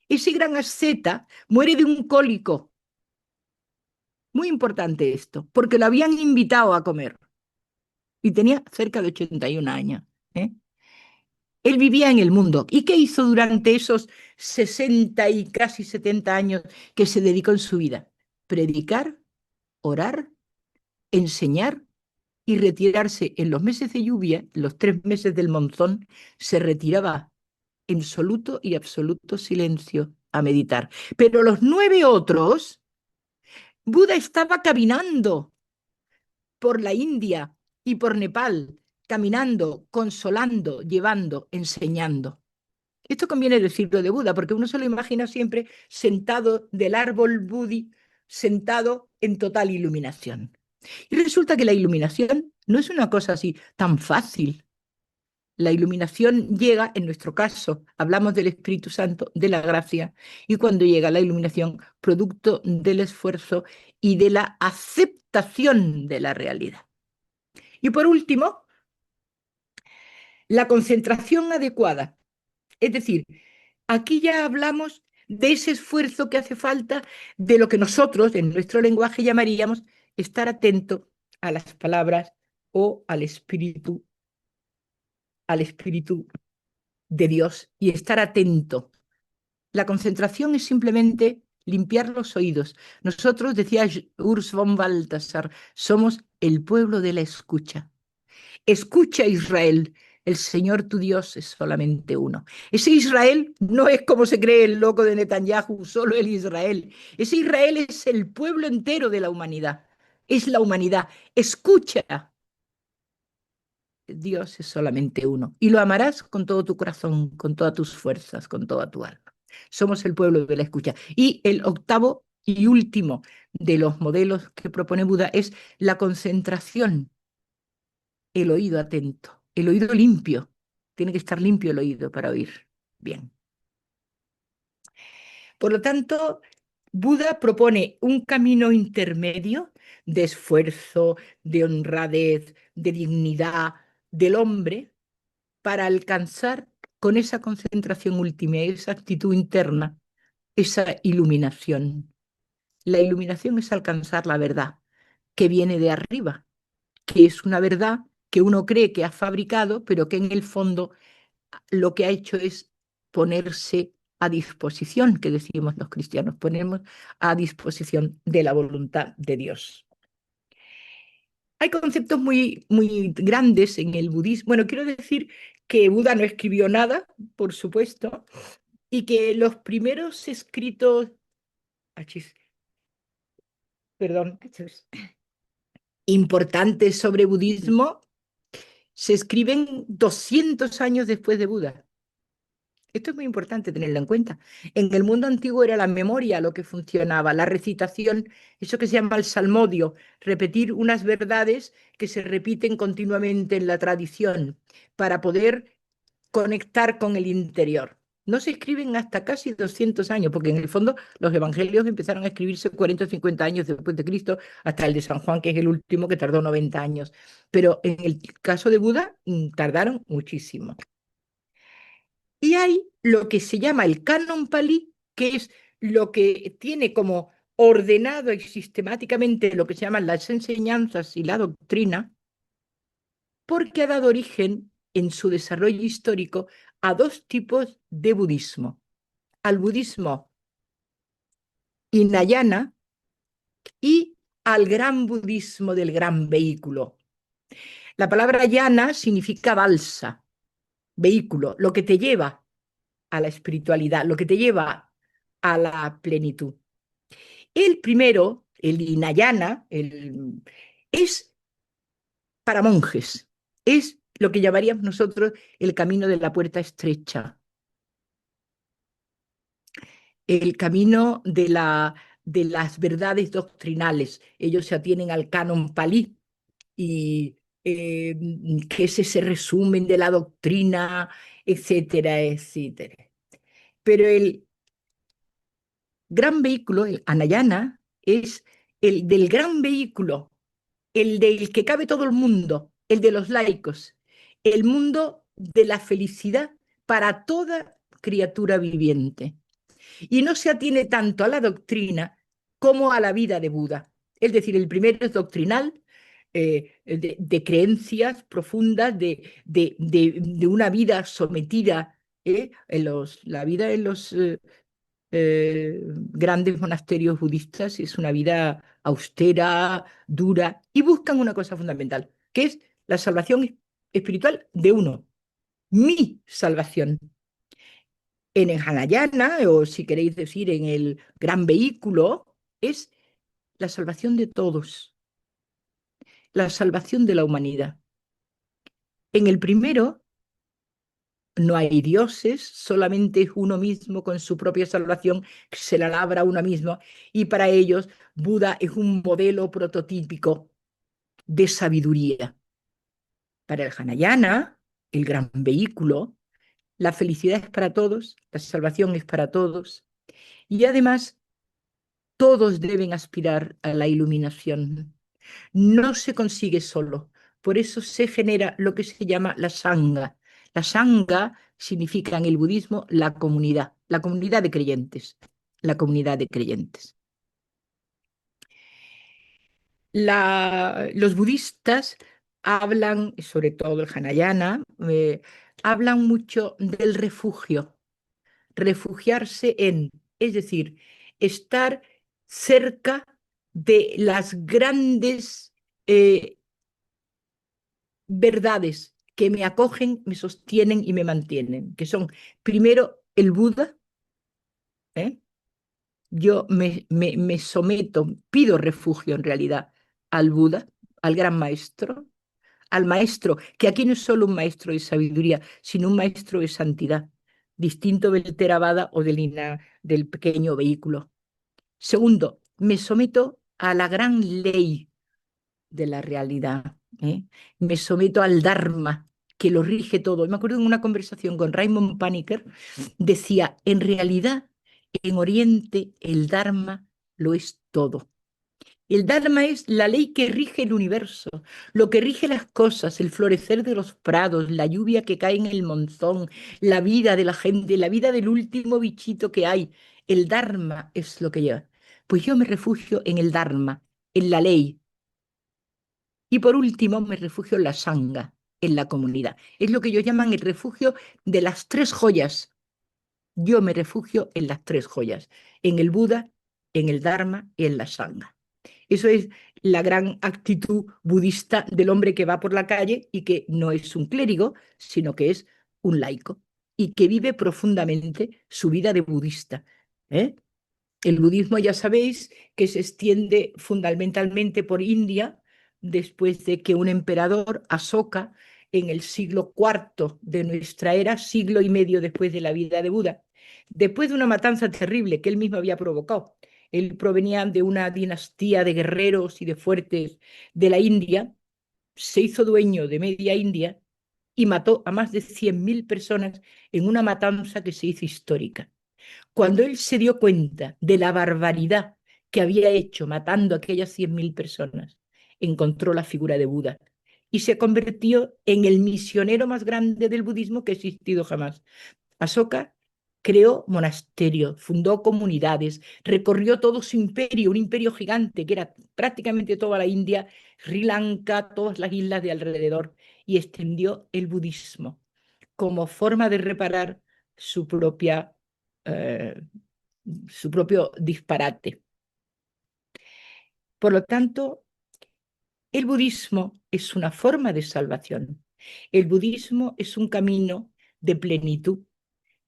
Ese gran asceta muere de un cólico. Muy importante esto, porque lo habían invitado a comer y tenía cerca de 81 años. ¿Eh? Él vivía en el mundo. ¿Y qué hizo durante esos 60 y casi 70 años que se dedicó en su vida? Predicar, orar, enseñar y retirarse en los meses de lluvia, los 3 meses del monzón, se retiraba en absoluto y absoluto silencio a meditar. Pero los 9 otros, Buda estaba caminando por la India y por Nepal, caminando, consolando, llevando, enseñando. Esto conviene decirlo de Buda, porque uno se lo imagina siempre sentado del árbol Budi, sentado en total iluminación. Y resulta que la iluminación no es una cosa así tan fácil. La iluminación llega, en nuestro caso, hablamos del Espíritu Santo, de la gracia, y cuando llega la iluminación, producto del esfuerzo y de la aceptación de la realidad. Y por último, la concentración adecuada. Es decir, aquí ya hablamos de ese esfuerzo que hace falta, de lo que nosotros, en nuestro lenguaje, llamaríamos estar atento a las palabras o al espíritu de Dios y estar atento. La concentración es simplemente limpiar los oídos. Nosotros, decía Urs von Balthasar, somos el pueblo de la escucha. Escucha, Israel, el Señor tu Dios es solamente uno. Ese Israel no es como se cree el loco de Netanyahu, solo el Israel. Ese Israel es el pueblo entero de la humanidad. Es la humanidad. Escucha, Dios es solamente uno. Y lo amarás con todo tu corazón, con todas tus fuerzas, con toda tu alma. Somos el pueblo de la escucha. Y el octavo y último de los modelos que propone Buda es la concentración, el oído atento, el oído limpio. Tiene que estar limpio el oído para oír bien. Por lo tanto, Buda propone un camino intermedio de esfuerzo, de honradez, de dignidad del hombre para alcanzar con esa concentración última y esa actitud interna, esa iluminación. La iluminación es alcanzar la verdad que viene de arriba, que es una verdad que uno cree que ha fabricado, pero que en el fondo lo que ha hecho es ponerse a disposición, que decimos los cristianos, ponemos a disposición de la voluntad de Dios. Hay conceptos muy, muy grandes en el budismo. Bueno, quiero decir que Buda no escribió nada, por supuesto, y que los primeros escritos, perdón, importantes sobre budismo se escriben 200 años después de Buda. Esto es muy importante tenerlo en cuenta. En el mundo antiguo era la memoria lo que funcionaba, la recitación, eso que se llama el salmodio, repetir unas verdades que se repiten continuamente en la tradición para poder conectar con el interior. No se escriben hasta casi 200 años, porque en el fondo los evangelios empezaron a escribirse 40 o 50 años después de Cristo, hasta el de San Juan, que es el último, que tardó 90 años. Pero en el caso de Buda, tardaron muchísimo. Y hay lo que se llama el canon palí, que es lo que tiene como ordenado y sistemáticamente lo que se llaman las enseñanzas y la doctrina, porque ha dado origen en su desarrollo histórico a dos tipos de budismo. Al budismo hinayana y al gran budismo del gran vehículo. La palabra yana significa balsa, vehículo, lo que te lleva a la espiritualidad, lo que te lleva a la plenitud. El primero, el Hinayana, es para monjes, es lo que llamaríamos nosotros el camino de la puerta estrecha, el camino de las verdades doctrinales. Ellos se atienen al canon palí y que es ese resumen de la doctrina, etcétera, etcétera. Pero el gran vehículo, el Anayana, es el del gran vehículo, el del que cabe todo el mundo, el de los laicos, el mundo de la felicidad para toda criatura viviente. Y no se atiene tanto a la doctrina como a la vida de Buda. Es decir, el primero es doctrinal, de creencias profundas, de una vida sometida, la vida en los grandes monasterios budistas es una vida austera, dura, y buscan una cosa fundamental, que es la salvación espiritual de uno, mi salvación. En el Hanayana, o si queréis decir en el gran vehículo, es la salvación de todos, la salvación de la humanidad. En el primero no hay dioses, solamente es uno mismo con su propia salvación, que se la labra a uno mismo, y para ellos Buda es un modelo prototípico de sabiduría. Para el Hanayana, el gran vehículo, la felicidad es para todos, la salvación es para todos, y además todos deben aspirar a la iluminación. No se consigue solo. Por eso se genera lo que se llama la sangha. La sangha significa en el budismo la comunidad de creyentes, la comunidad de creyentes. Los budistas hablan, sobre todo el Hanayana, hablan mucho del refugio, refugiarse en, es decir, estar cerca de las grandes verdades que me acogen, me sostienen y me mantienen, que son primero el Buda, ¿eh? Yo me someto, pido refugio en realidad al Buda, al gran maestro, al maestro, que aquí no es solo un maestro de sabiduría, sino un maestro de santidad, distinto del Theravada o del pequeño vehículo. Segundo, me someto a la gran ley de la realidad, ¿eh? Me someto al Dharma, que lo rige todo. Me acuerdo en una conversación con Raymond Paniker, decía, en realidad, en Oriente el Dharma lo es todo. El Dharma es la ley que rige el universo, lo que rige las cosas, el florecer de los prados, la lluvia que cae en el monzón, la vida de la gente, la vida del último bichito que hay. El Dharma es lo que lleva. Pues yo me refugio en el Dharma, en la ley. Y por último, me refugio en la Sangha, en la comunidad. Es lo que ellos llaman el refugio de las tres joyas. Yo me refugio en las tres joyas, en el Buda, en el Dharma y en la Sangha. Eso es la gran actitud budista del hombre que va por la calle y que no es un clérigo, sino que es un laico y que vive profundamente su vida de budista, ¿eh? El budismo ya sabéis que se extiende fundamentalmente por India después de que un emperador, Asoka, en el siglo IV de nuestra era, siglo y medio después de la vida de Buda, después de una matanza terrible que él mismo había provocado. Él provenía de una dinastía de guerreros y de fuertes de la India, se hizo dueño de media India y mató a más de 100.000 personas en una matanza que se hizo histórica. Cuando él se dio cuenta de la barbaridad que había hecho matando a aquellas 100.000 personas, encontró la figura de Buda y se convirtió en el misionero más grande del budismo que ha existido jamás. Asoka creó monasterios, fundó comunidades, recorrió todo su imperio, un imperio gigante que era prácticamente toda la India, Sri Lanka, todas las islas de alrededor, y extendió el budismo como forma de reparar su propia eh, su propio disparate. Por lo tanto, el budismo es una forma de salvación. El budismo es un camino de plenitud.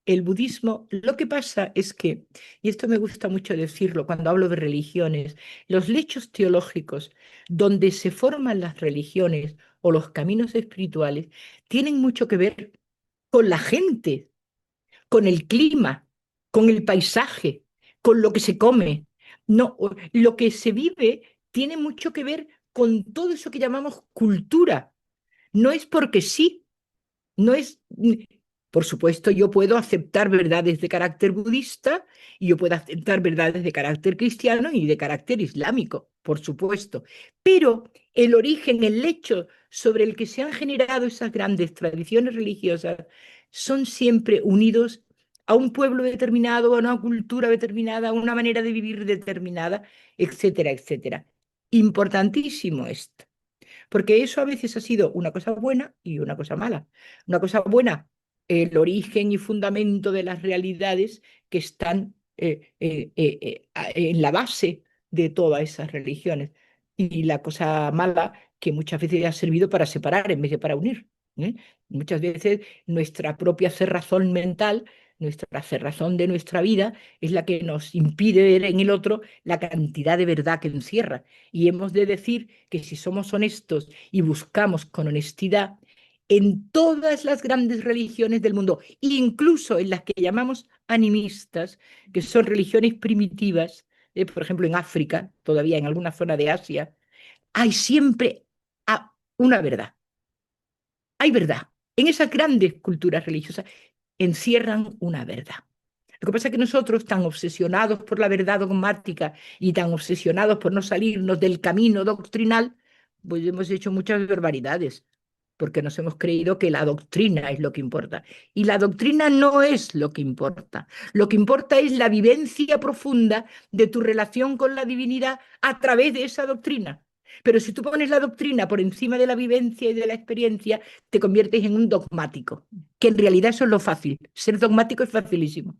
El budismo, lo que pasa es que, y esto me gusta mucho decirlo cuando hablo de religiones, los lechos teológicos donde se forman las religiones o los caminos espirituales tienen mucho que ver con la gente, con el clima, con el paisaje, con lo que se come. No, lo que se vive tiene mucho que ver con todo eso que llamamos cultura. No es porque sí, no es... Por supuesto, yo puedo aceptar verdades de carácter budista y yo puedo aceptar verdades de carácter cristiano y de carácter islámico, por supuesto. Pero el origen, el lecho sobre el que se han generado esas grandes tradiciones religiosas son siempre unidos a un pueblo determinado, a una cultura determinada, a una manera de vivir determinada, etcétera, etcétera. Importantísimo esto. Porque eso a veces ha sido una cosa buena y una cosa mala. Una cosa buena, el origen y fundamento de las realidades que están en la base de todas esas religiones. Y la cosa mala, que muchas veces ha servido para separar en vez de para unir. ¿Eh? Muchas veces nuestra propia cerrazón mental, nuestra cerrazón de nuestra vida, es la que nos impide ver en el otro la cantidad de verdad que encierra. Y hemos de decir que si somos honestos y buscamos con honestidad en todas las grandes religiones del mundo, incluso en las que llamamos animistas, que son religiones primitivas, por ejemplo en África, todavía en alguna zona de Asia, hay siempre una verdad. Hay verdad. En esas grandes culturas religiosas encierran una verdad. Lo que pasa es que nosotros, tan obsesionados por la verdad dogmática y tan obsesionados por no salirnos del camino doctrinal, pues hemos hecho muchas barbaridades, porque nos hemos creído que la doctrina es lo que importa. Y la doctrina no es lo que importa. Lo que importa es la vivencia profunda de tu relación con la divinidad a través de esa doctrina. Pero si tú pones la doctrina por encima de la vivencia y de la experiencia, te conviertes en un dogmático, que en realidad eso es lo fácil. Ser dogmático es facilísimo.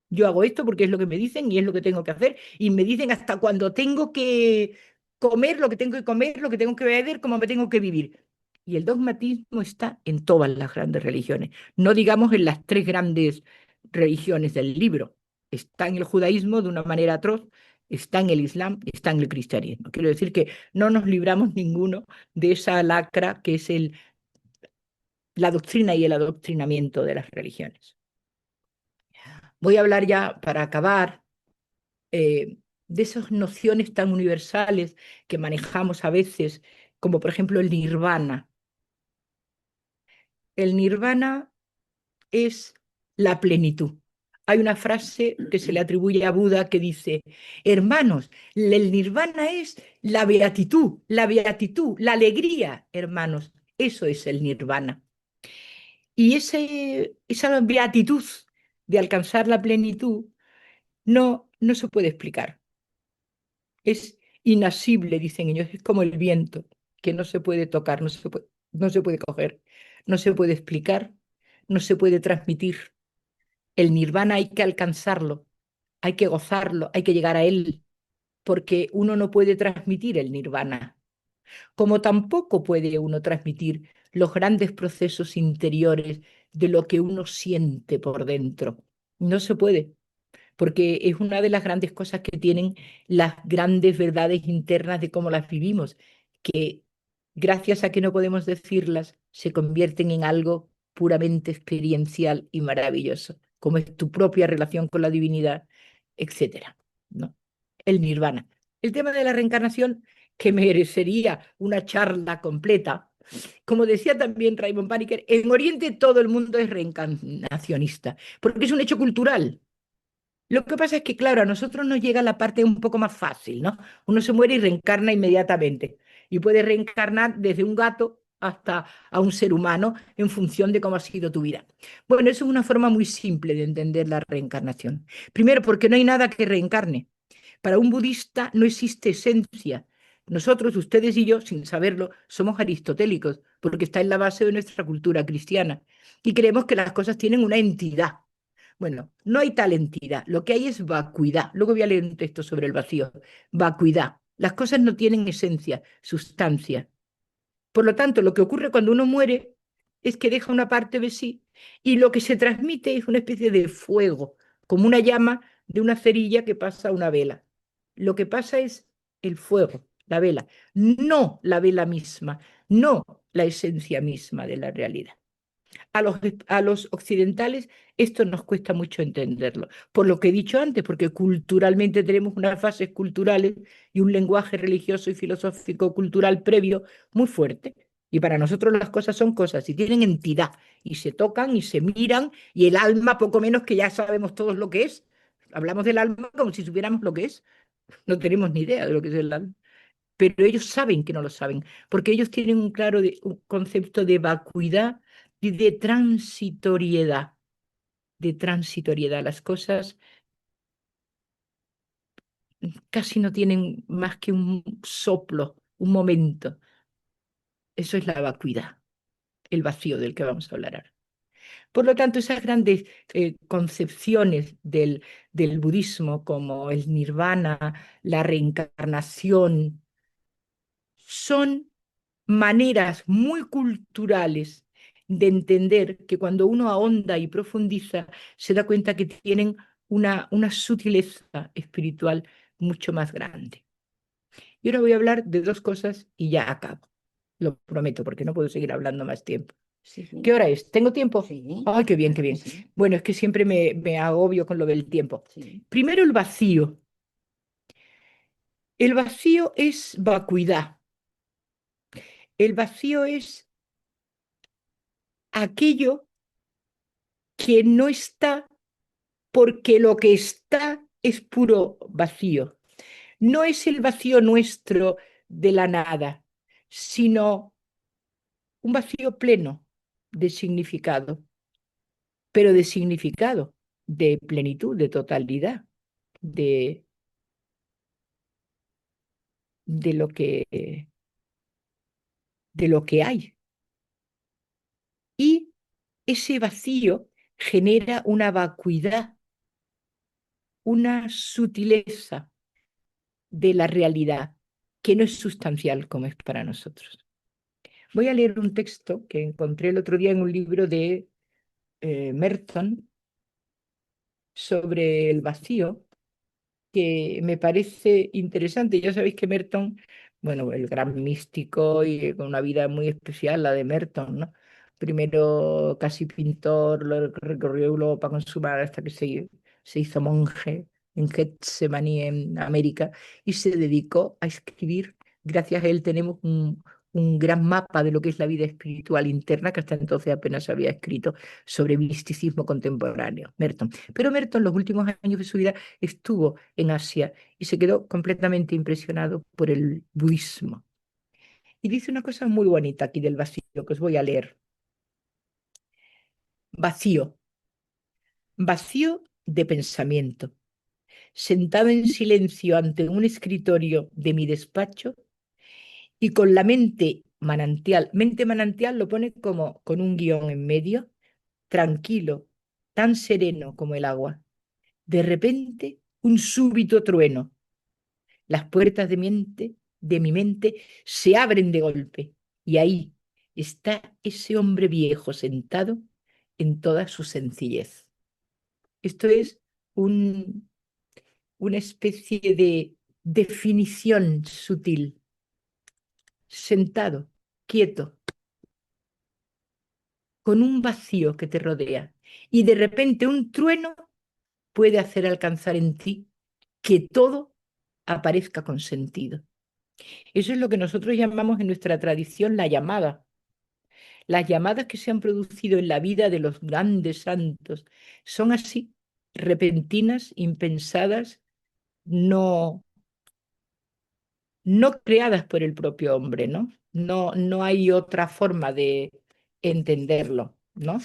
Yo hago esto porque es lo que me dicen y es lo que tengo que hacer. Y me dicen hasta cuando tengo que comer, lo que tengo que comer, lo que tengo que beber, cómo me tengo que vivir. Y el dogmatismo está en todas las grandes religiones. No digamos en las tres grandes religiones del libro. Está en el judaísmo de una manera atroz, está en el islam, está en el cristianismo. Quiero decir que no nos libramos ninguno de esa lacra que es la doctrina y el adoctrinamiento de las religiones. Voy a hablar ya para acabar de esas nociones tan universales que manejamos a veces, como por ejemplo el nirvana. El nirvana es la plenitud. Hay una frase que se le atribuye a Buda que dice, hermanos, el nirvana es la beatitud, la alegría, hermanos. Eso es el nirvana. Y esa beatitud de alcanzar la plenitud no se puede explicar. Es inasible, dicen ellos, es como el viento, que no se puede tocar, no se puede coger, no se puede explicar, no se puede transmitir. El nirvana hay que alcanzarlo, hay que gozarlo, hay que llegar a él, porque uno no puede transmitir el nirvana, como tampoco puede uno transmitir los grandes procesos interiores de lo que uno siente por dentro. No se puede porque es una de las grandes cosas que tienen las grandes verdades internas de cómo las vivimos, que gracias a que no podemos decirlas, se convierten en algo puramente experiencial y maravilloso, como es tu propia relación con la divinidad, etcétera, ¿no? El nirvana. El tema de la reencarnación, que merecería una charla completa. Como decía también Raymond Paniker, en Oriente todo el mundo es reencarnacionista, porque es un hecho cultural. Lo que pasa es que, claro, a nosotros nos llega la parte un poco más fácil, ¿no? Uno se muere y reencarna inmediatamente. Y puede reencarnar desde un gato hasta a un ser humano en función de cómo ha sido tu vida. Bueno, eso es una forma muy simple de entender la reencarnación. Primero, porque no hay nada que reencarne. Para un budista no existe esencia. Nosotros, ustedes y yo, sin saberlo, somos aristotélicos, porque está en la base de nuestra cultura cristiana. Y creemos que las cosas tienen una entidad. Bueno, no hay tal entidad, lo que hay es vacuidad. Luego voy a leer un texto sobre el vacío. Vacuidad. Las cosas no tienen esencia, sustancia. Por lo tanto, lo que ocurre cuando uno muere es que deja una parte de sí y lo que se transmite es una especie de fuego, como una llama de una cerilla que pasa a una vela. Lo que pasa es el fuego, la vela, no la vela misma, no la esencia misma de la realidad. A los occidentales esto nos cuesta mucho entenderlo, por lo que he dicho antes, porque culturalmente tenemos unas bases culturales y un lenguaje religioso y filosófico cultural previo muy fuerte. Y para nosotros las cosas son cosas y tienen entidad y se tocan y se miran y el alma poco menos que ya sabemos todos lo que es. Hablamos del alma como si supiéramos lo que es. No tenemos ni idea de lo que es el alma. Pero ellos saben que no lo saben, porque ellos tienen un claro un concepto de vacuidad y de transitoriedad. De transitoriedad. Las cosas casi no tienen más que un soplo, un momento. Eso es la vacuidad, el vacío del que vamos a hablar ahora. Por lo tanto, esas grandes concepciones del budismo, como el nirvana, la reencarnación, son maneras muy culturales de entender que cuando uno ahonda y profundiza, se da cuenta que tienen una sutileza espiritual mucho más grande. Y ahora voy a hablar de dos cosas y ya acabo. Lo prometo, porque no puedo seguir hablando más tiempo. Sí, sí. ¿Qué hora es? ¿Tengo tiempo? Sí, Ay, qué bien, qué claro que bien. sí. Bueno, es que siempre me agobio con lo del tiempo. Sí. Primero, el vacío. El vacío es vacuidad. El vacío es aquello que no está porque lo que está es puro vacío. No es el vacío nuestro de la nada, sino un vacío pleno de significado, pero de significado, de plenitud, de totalidad, de, de lo que, de lo que hay. Y ese vacío genera una vacuidad, una sutileza de la realidad que no es sustancial como es para nosotros. Voy a leer un texto que encontré el otro día en un libro de Merton sobre el vacío, que me parece interesante. Ya sabéis que Merton, bueno, el gran místico y con una vida muy especial, la de Merton, ¿no? Primero casi pintor, lo recorrió Europa con su madre hasta que se hizo monje en Getsemaní, en América, y se dedicó a escribir. Gracias a él tenemos un gran mapa de lo que es la vida espiritual interna, que hasta entonces apenas había escrito sobre misticismo contemporáneo, Merton. Pero Merton, los últimos años de su vida, estuvo en Asia y se quedó completamente impresionado por el budismo. Y dice una cosa muy bonita aquí del vacío, que os voy a leer. Vacío, vacío de pensamiento. Sentado en silencio ante un escritorio de mi despacho y con la mente manantial lo pone como con un guión en medio, tranquilo, tan sereno como el agua. De repente, un súbito trueno. Las puertas de mi mente se abren de golpe y ahí está ese hombre viejo sentado en toda su sencillez. Esto es un, una especie de definición sutil, sentado, quieto, con un vacío que te rodea y de repente un trueno puede hacer alcanzar en ti que todo aparezca con sentido. Eso es lo que nosotros llamamos en nuestra tradición la llamada. Las llamadas que se han producido en la vida de los grandes santos son así, repentinas, impensadas, no, no creadas por el propio hombre, ¿no? No, no hay otra forma de entenderlo, ¿no?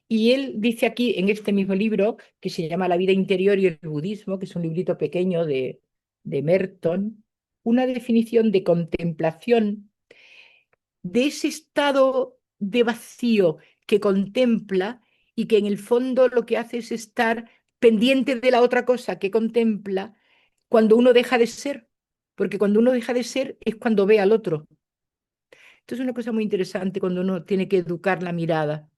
Y él dice aquí en este mismo libro, que se llama La vida interior y el budismo, que es un librito pequeño de Merton, una definición de contemplación de ese estado de vacío que contempla y que en el fondo lo que hace es estar pendiente de la otra cosa que contempla cuando uno deja de ser, porque cuando uno deja de ser es cuando ve al otro. Esto es una cosa muy interesante cuando uno tiene que educar la mirada.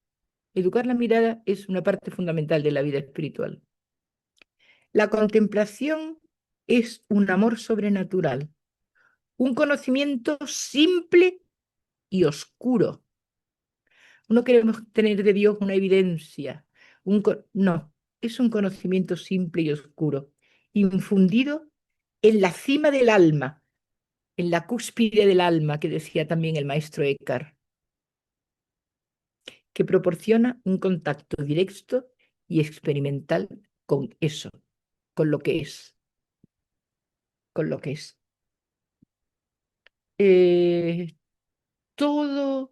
Educar la mirada es una parte fundamental de la vida espiritual. La contemplación es un amor sobrenatural, un conocimiento simple y oscuro. No queremos tener de Dios una evidencia. No, es un conocimiento simple y oscuro, infundido en la cima del alma, en la cúspide del alma, que decía también el maestro Eckhart, que proporciona un contacto directo y experimental con eso, con lo que es, con lo que es. Eh, Todo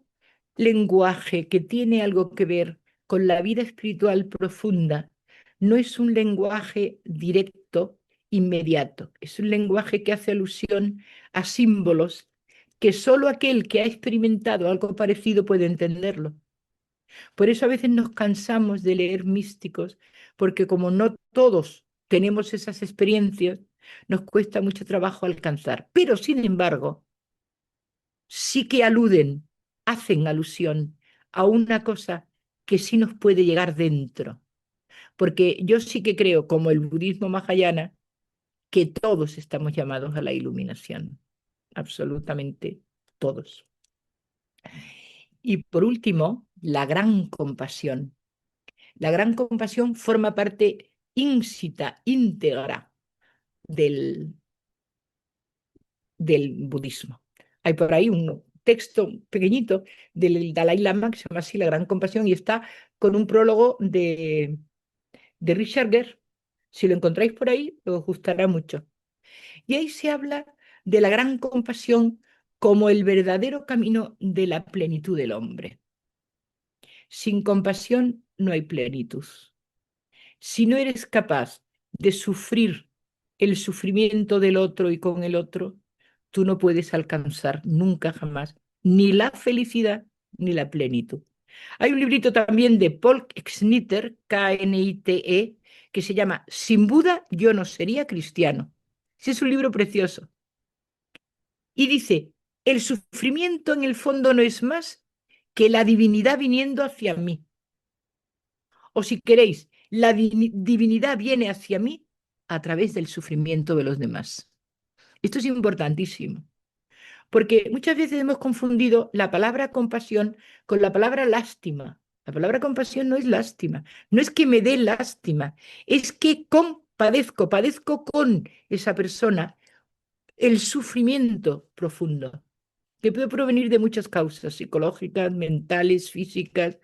lenguaje que tiene algo que ver con la vida espiritual profunda no es un lenguaje directo, inmediato, es un lenguaje que hace alusión a símbolos que solo aquel que ha experimentado algo parecido puede entenderlo. Por eso a veces nos cansamos de leer místicos, porque como no todos tenemos esas experiencias, nos cuesta mucho trabajo alcanzar. Pero, sin embargo, sí que aluden, hacen alusión a una cosa que sí nos puede llegar dentro. Porque yo sí que creo, como el budismo mahayana, que todos estamos llamados a la iluminación. Absolutamente todos. Y por último, la gran compasión. La gran compasión forma parte íncita, íntegra del, del budismo. Hay por ahí un texto pequeñito del Dalai Lama que se llama así La Gran Compasión y está con un prólogo de Richard Gere. Si lo encontráis por ahí, os gustará mucho. Y ahí se habla de la gran compasión como el verdadero camino de la plenitud del hombre. Sin compasión no hay plenitud. Si no eres capaz de sufrir el sufrimiento del otro y con el otro, tú no puedes alcanzar nunca jamás ni la felicidad ni la plenitud. Hay un librito también de Paul Kniter, Knite, que se llama Sin Buda yo no sería cristiano. Ese es un libro precioso. Y dice, el sufrimiento en el fondo no es más que la divinidad viniendo hacia mí. O si queréis, la divinidad viene hacia mí a través del sufrimiento de los demás. Esto es importantísimo, porque muchas veces hemos confundido la palabra compasión con la palabra lástima. La palabra compasión no es lástima, no es que me dé lástima, es que padezco con esa persona el sufrimiento profundo, que puede provenir de muchas causas psicológicas, mentales, físicas,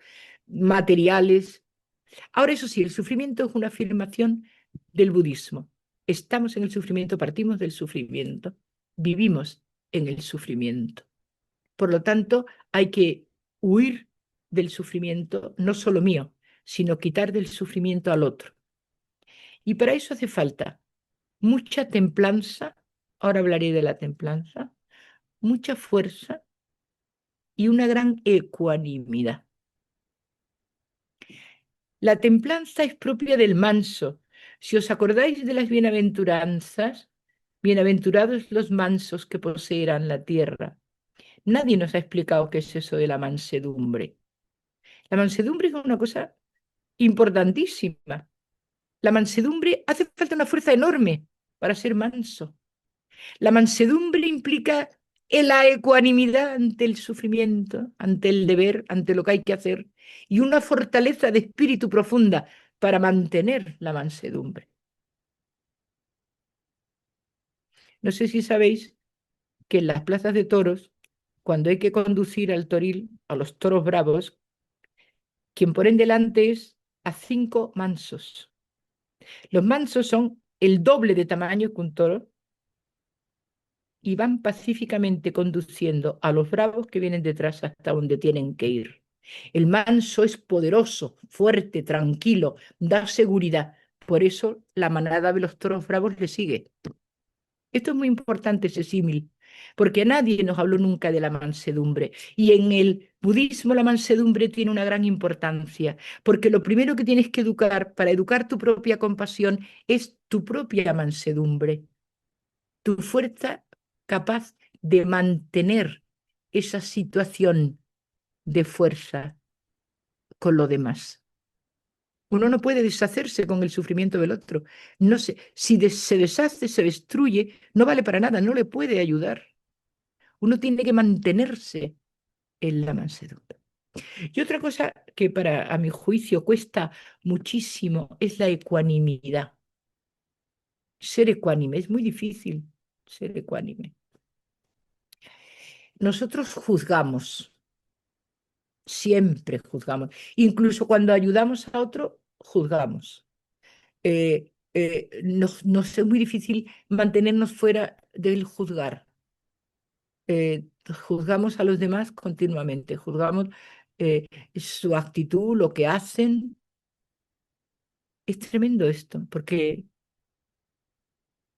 materiales. Ahora, eso sí, el sufrimiento es una afirmación del budismo. Estamos en el sufrimiento, partimos del sufrimiento, vivimos en el sufrimiento. Por lo tanto, hay que huir del sufrimiento, no solo mío, sino quitar del sufrimiento al otro. Y para eso hace falta mucha templanza, ahora hablaré de la templanza, mucha fuerza y una gran ecuanimidad. La templanza es propia del manso. Si os acordáis de las bienaventuranzas, bienaventurados los mansos que poseerán la tierra. Nadie nos ha explicado qué es eso de la mansedumbre. La mansedumbre es una cosa importantísima. La mansedumbre hace falta una fuerza enorme para ser manso. La mansedumbre implica la ecuanimidad ante el sufrimiento, ante el deber, ante lo que hay que hacer, y una fortaleza de espíritu profunda para mantener la mansedumbre. No sé si sabéis que en las plazas de toros, cuando hay que conducir al toril, a los toros bravos, quien ponen delante es a 5 mansos. Los mansos son el doble de tamaño que un toro y van pacíficamente conduciendo a los bravos que vienen detrás hasta donde tienen que ir. El manso es poderoso, fuerte, tranquilo, da seguridad. Por eso la manada de los toros bravos le sigue. Esto es muy importante, ese símil, porque nadie nos habló nunca de la mansedumbre. Y en el budismo la mansedumbre tiene una gran importancia, porque lo primero que tienes que educar para educar tu propia compasión es tu propia mansedumbre, tu fuerza capaz de mantener esa situación de fuerza con lo demás. Uno no puede deshacerse con el sufrimiento del otro. No sé, si se deshace, se destruye, no vale para nada, no le puede ayudar. Uno tiene que mantenerse en la mansedumbre. Y otra cosa que a mi juicio cuesta muchísimo es la ecuanimidad. Ser ecuánime, es muy difícil ser ecuánime. nosotros juzgamos, siempre juzgamos. Incluso cuando ayudamos a otro, juzgamos. Nos es muy difícil mantenernos fuera del juzgar. Juzgamos a los demás continuamente, juzgamos su actitud, lo que hacen. Es tremendo esto, porque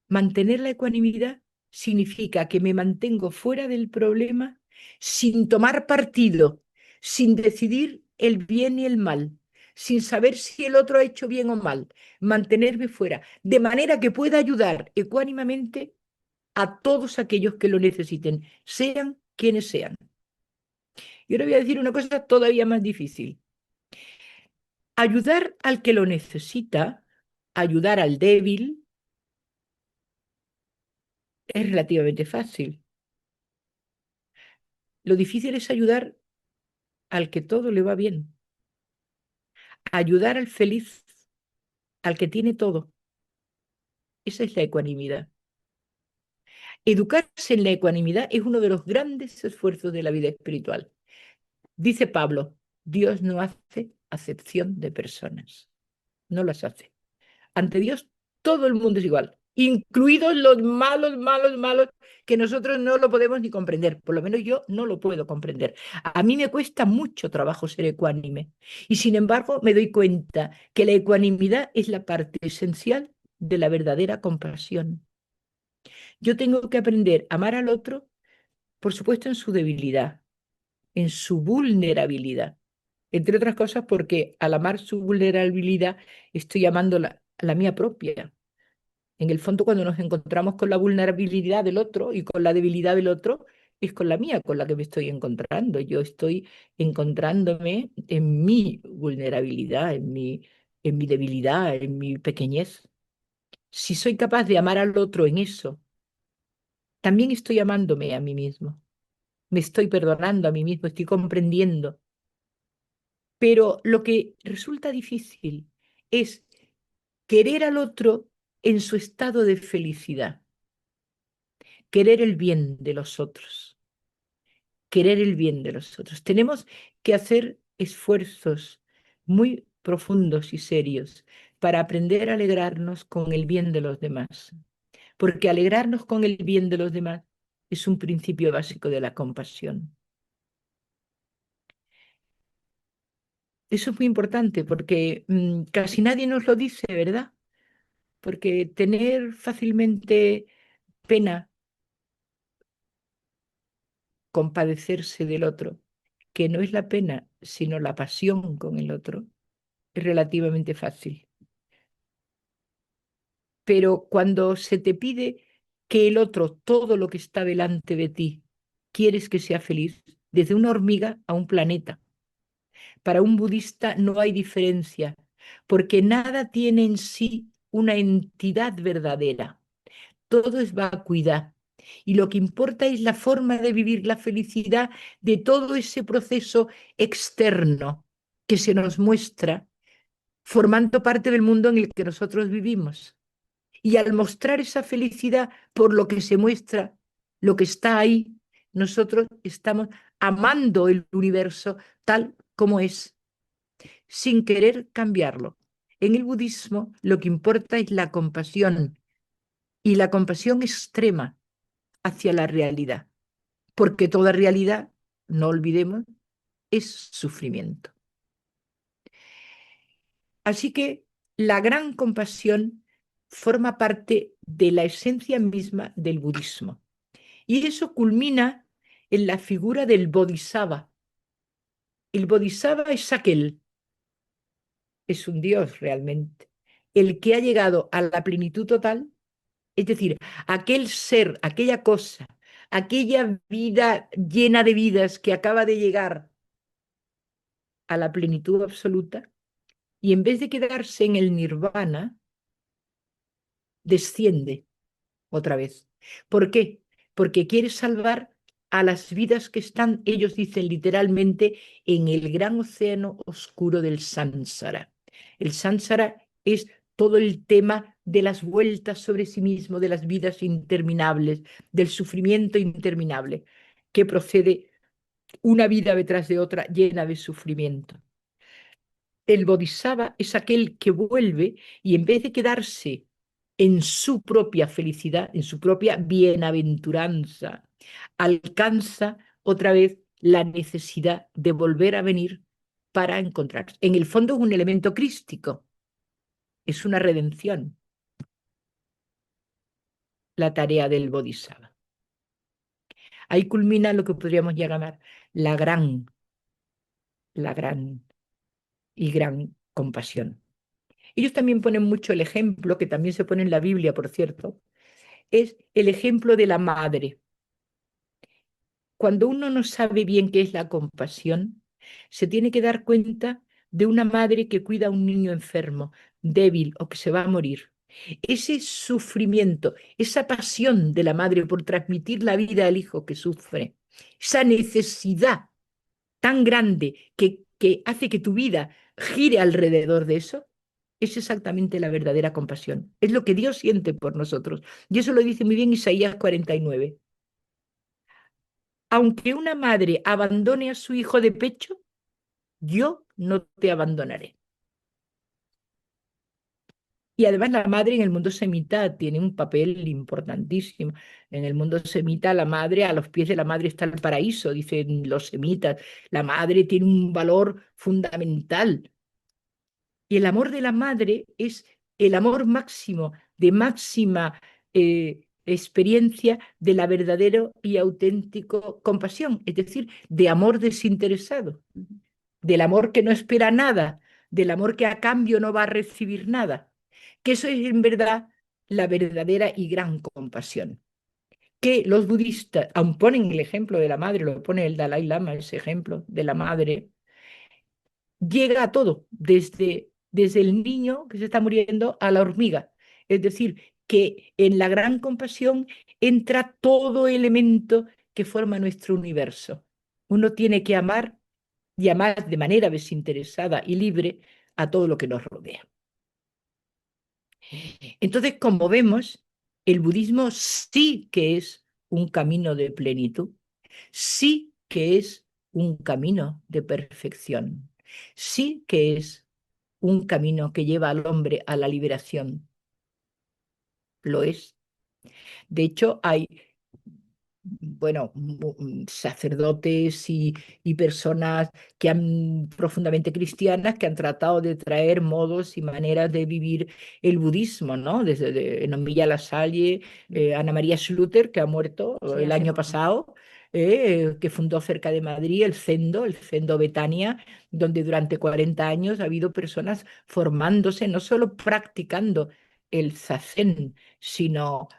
mantener la ecuanimidad significa que me mantengo fuera del problema sin tomar partido, sin decidir el bien y el mal, sin saber si el otro ha hecho bien o mal, mantenerme fuera, de manera que pueda ayudar ecuánimamente a todos aquellos que lo necesiten, sean quienes sean. Y ahora voy a decir una cosa todavía más difícil. Ayudar al que lo necesita, ayudar al débil, es relativamente fácil. Lo difícil es ayudar al que todo le va bien, ayudar al feliz, al que tiene todo. Esa es la ecuanimidad. Educarse en la ecuanimidad es uno de los grandes esfuerzos de la vida espiritual. Dice Pablo, Dios no hace acepción de personas, no las hace. Ante Dios todo el mundo es igual, incluidos los malos, malos, malos, que nosotros no lo podemos ni comprender. Por lo menos yo no lo puedo comprender. A mí me cuesta mucho trabajo ser ecuánime. Y sin embargo me doy cuenta que la ecuanimidad es la parte esencial de la verdadera compasión. Yo tengo que aprender a amar al otro, por supuesto, en su debilidad, en su vulnerabilidad. Entre otras cosas porque al amar su vulnerabilidad estoy amando la mía propia. En el fondo, cuando nos encontramos con la vulnerabilidad del otro y con la debilidad del otro, es con la mía con la que me estoy encontrando. Yo estoy encontrándome en mi vulnerabilidad, en mi debilidad, en mi pequeñez. Si soy capaz de amar al otro en eso, también estoy amándome a mí mismo. Me estoy perdonando a mí mismo, estoy comprendiendo. Pero lo que resulta difícil es querer al otro en su estado de felicidad, querer el bien de los otros, querer el bien de los otros. Tenemos que hacer esfuerzos muy profundos y serios para aprender a alegrarnos con el bien de los demás, porque alegrarnos con el bien de los demás es un principio básico de la compasión. Eso es muy importante porque casi nadie nos lo dice, ¿verdad? Porque tener fácilmente pena, compadecerse del otro, que no es la pena, sino la pasión con el otro, es relativamente fácil. Pero cuando se te pide que el otro, todo lo que está delante de ti, quieres que sea feliz, desde una hormiga a un planeta. Para un budista no hay diferencia, porque nada tiene en sí una entidad verdadera. Todo es vacuidad. Y lo que importa es la forma de vivir la felicidad de todo ese proceso externo que se nos muestra formando parte del mundo en el que nosotros vivimos. Y al mostrar esa felicidad por lo que se muestra, lo que está ahí, nosotros estamos amando el universo tal como es, sin querer cambiarlo. En el budismo lo que importa es la compasión y la compasión extrema hacia la realidad, porque toda realidad, no olvidemos, es sufrimiento. Así que la gran compasión forma parte de la esencia misma del budismo. Y eso culmina en la figura del bodhisattva. El bodhisattva es aquel, es un dios realmente, el que ha llegado a la plenitud total, es decir, aquel ser, aquella cosa, aquella vida llena de vidas que acaba de llegar a la plenitud absoluta y en vez de quedarse en el nirvana, desciende otra vez. ¿Por qué? Porque quiere salvar a las vidas que están, ellos dicen literalmente, en el gran océano oscuro del sánsara. El sánsara es todo el tema de las vueltas sobre sí mismo, de las vidas interminables, del sufrimiento interminable. que procede una vida detrás de otra llena de sufrimiento. El bodhisattva es aquel que vuelve y en vez de quedarse en su propia felicidad, en su propia bienaventuranza, alcanza otra vez la necesidad de volver a venir para encontrarse. En el fondo es un elemento crístico, es una redención, la tarea del bodhisattva. Ahí culmina lo que podríamos llamar la gran y gran compasión. Ellos también ponen mucho el ejemplo, que también se pone en la Biblia, por cierto, es el ejemplo de la madre. Cuando uno no sabe bien qué es la compasión, se tiene que dar cuenta de una madre que cuida a un niño enfermo, débil o que se va a morir. Ese sufrimiento, esa pasión de la madre por transmitir la vida al hijo que sufre, esa necesidad tan grande que hace que tu vida gire alrededor de eso, es exactamente la verdadera compasión. Es lo que Dios siente por nosotros. Y eso lo dice muy bien Isaías 49. Aunque una madre abandone a su hijo de pecho, yo no te abandonaré. Y además la madre en el mundo semita tiene un papel importantísimo. En el mundo semita la madre, a los pies de la madre está el paraíso, dicen los semitas. La madre tiene un valor fundamental. Y el amor de la madre es el amor máximo, de máxima experiencia de la verdadero y auténtico compasión, es decir, de amor desinteresado, del amor que no espera nada, del amor que a cambio no va a recibir nada. Que eso es en verdad la verdadera y gran compasión. Que los budistas, aun ponen el ejemplo de la madre, lo pone el Dalai Lama, ese ejemplo de la madre, llega a todo, desde el niño que se está muriendo a la hormiga. Es decir, que en la gran compasión entra todo elemento que forma nuestro universo. Uno tiene que amar y amar de manera desinteresada y libre a todo lo que nos rodea. Entonces, como vemos, el budismo sí que es un camino de plenitud, sí que es un camino de perfección, sí que es un camino que lleva al hombre a la liberación. Lo es. De hecho, hay, bueno, sacerdotes y personas que han profundamente cristianas que han tratado de traer modos y maneras de vivir el budismo, ¿no? Desde Nomilla La Salle, Ana María Schluter, que ha muerto Sí, el hace año poco. pasado, que fundó cerca de Madrid el Zendo Betania, donde durante 40 años ha habido personas formándose, no solo practicando el zazen, sino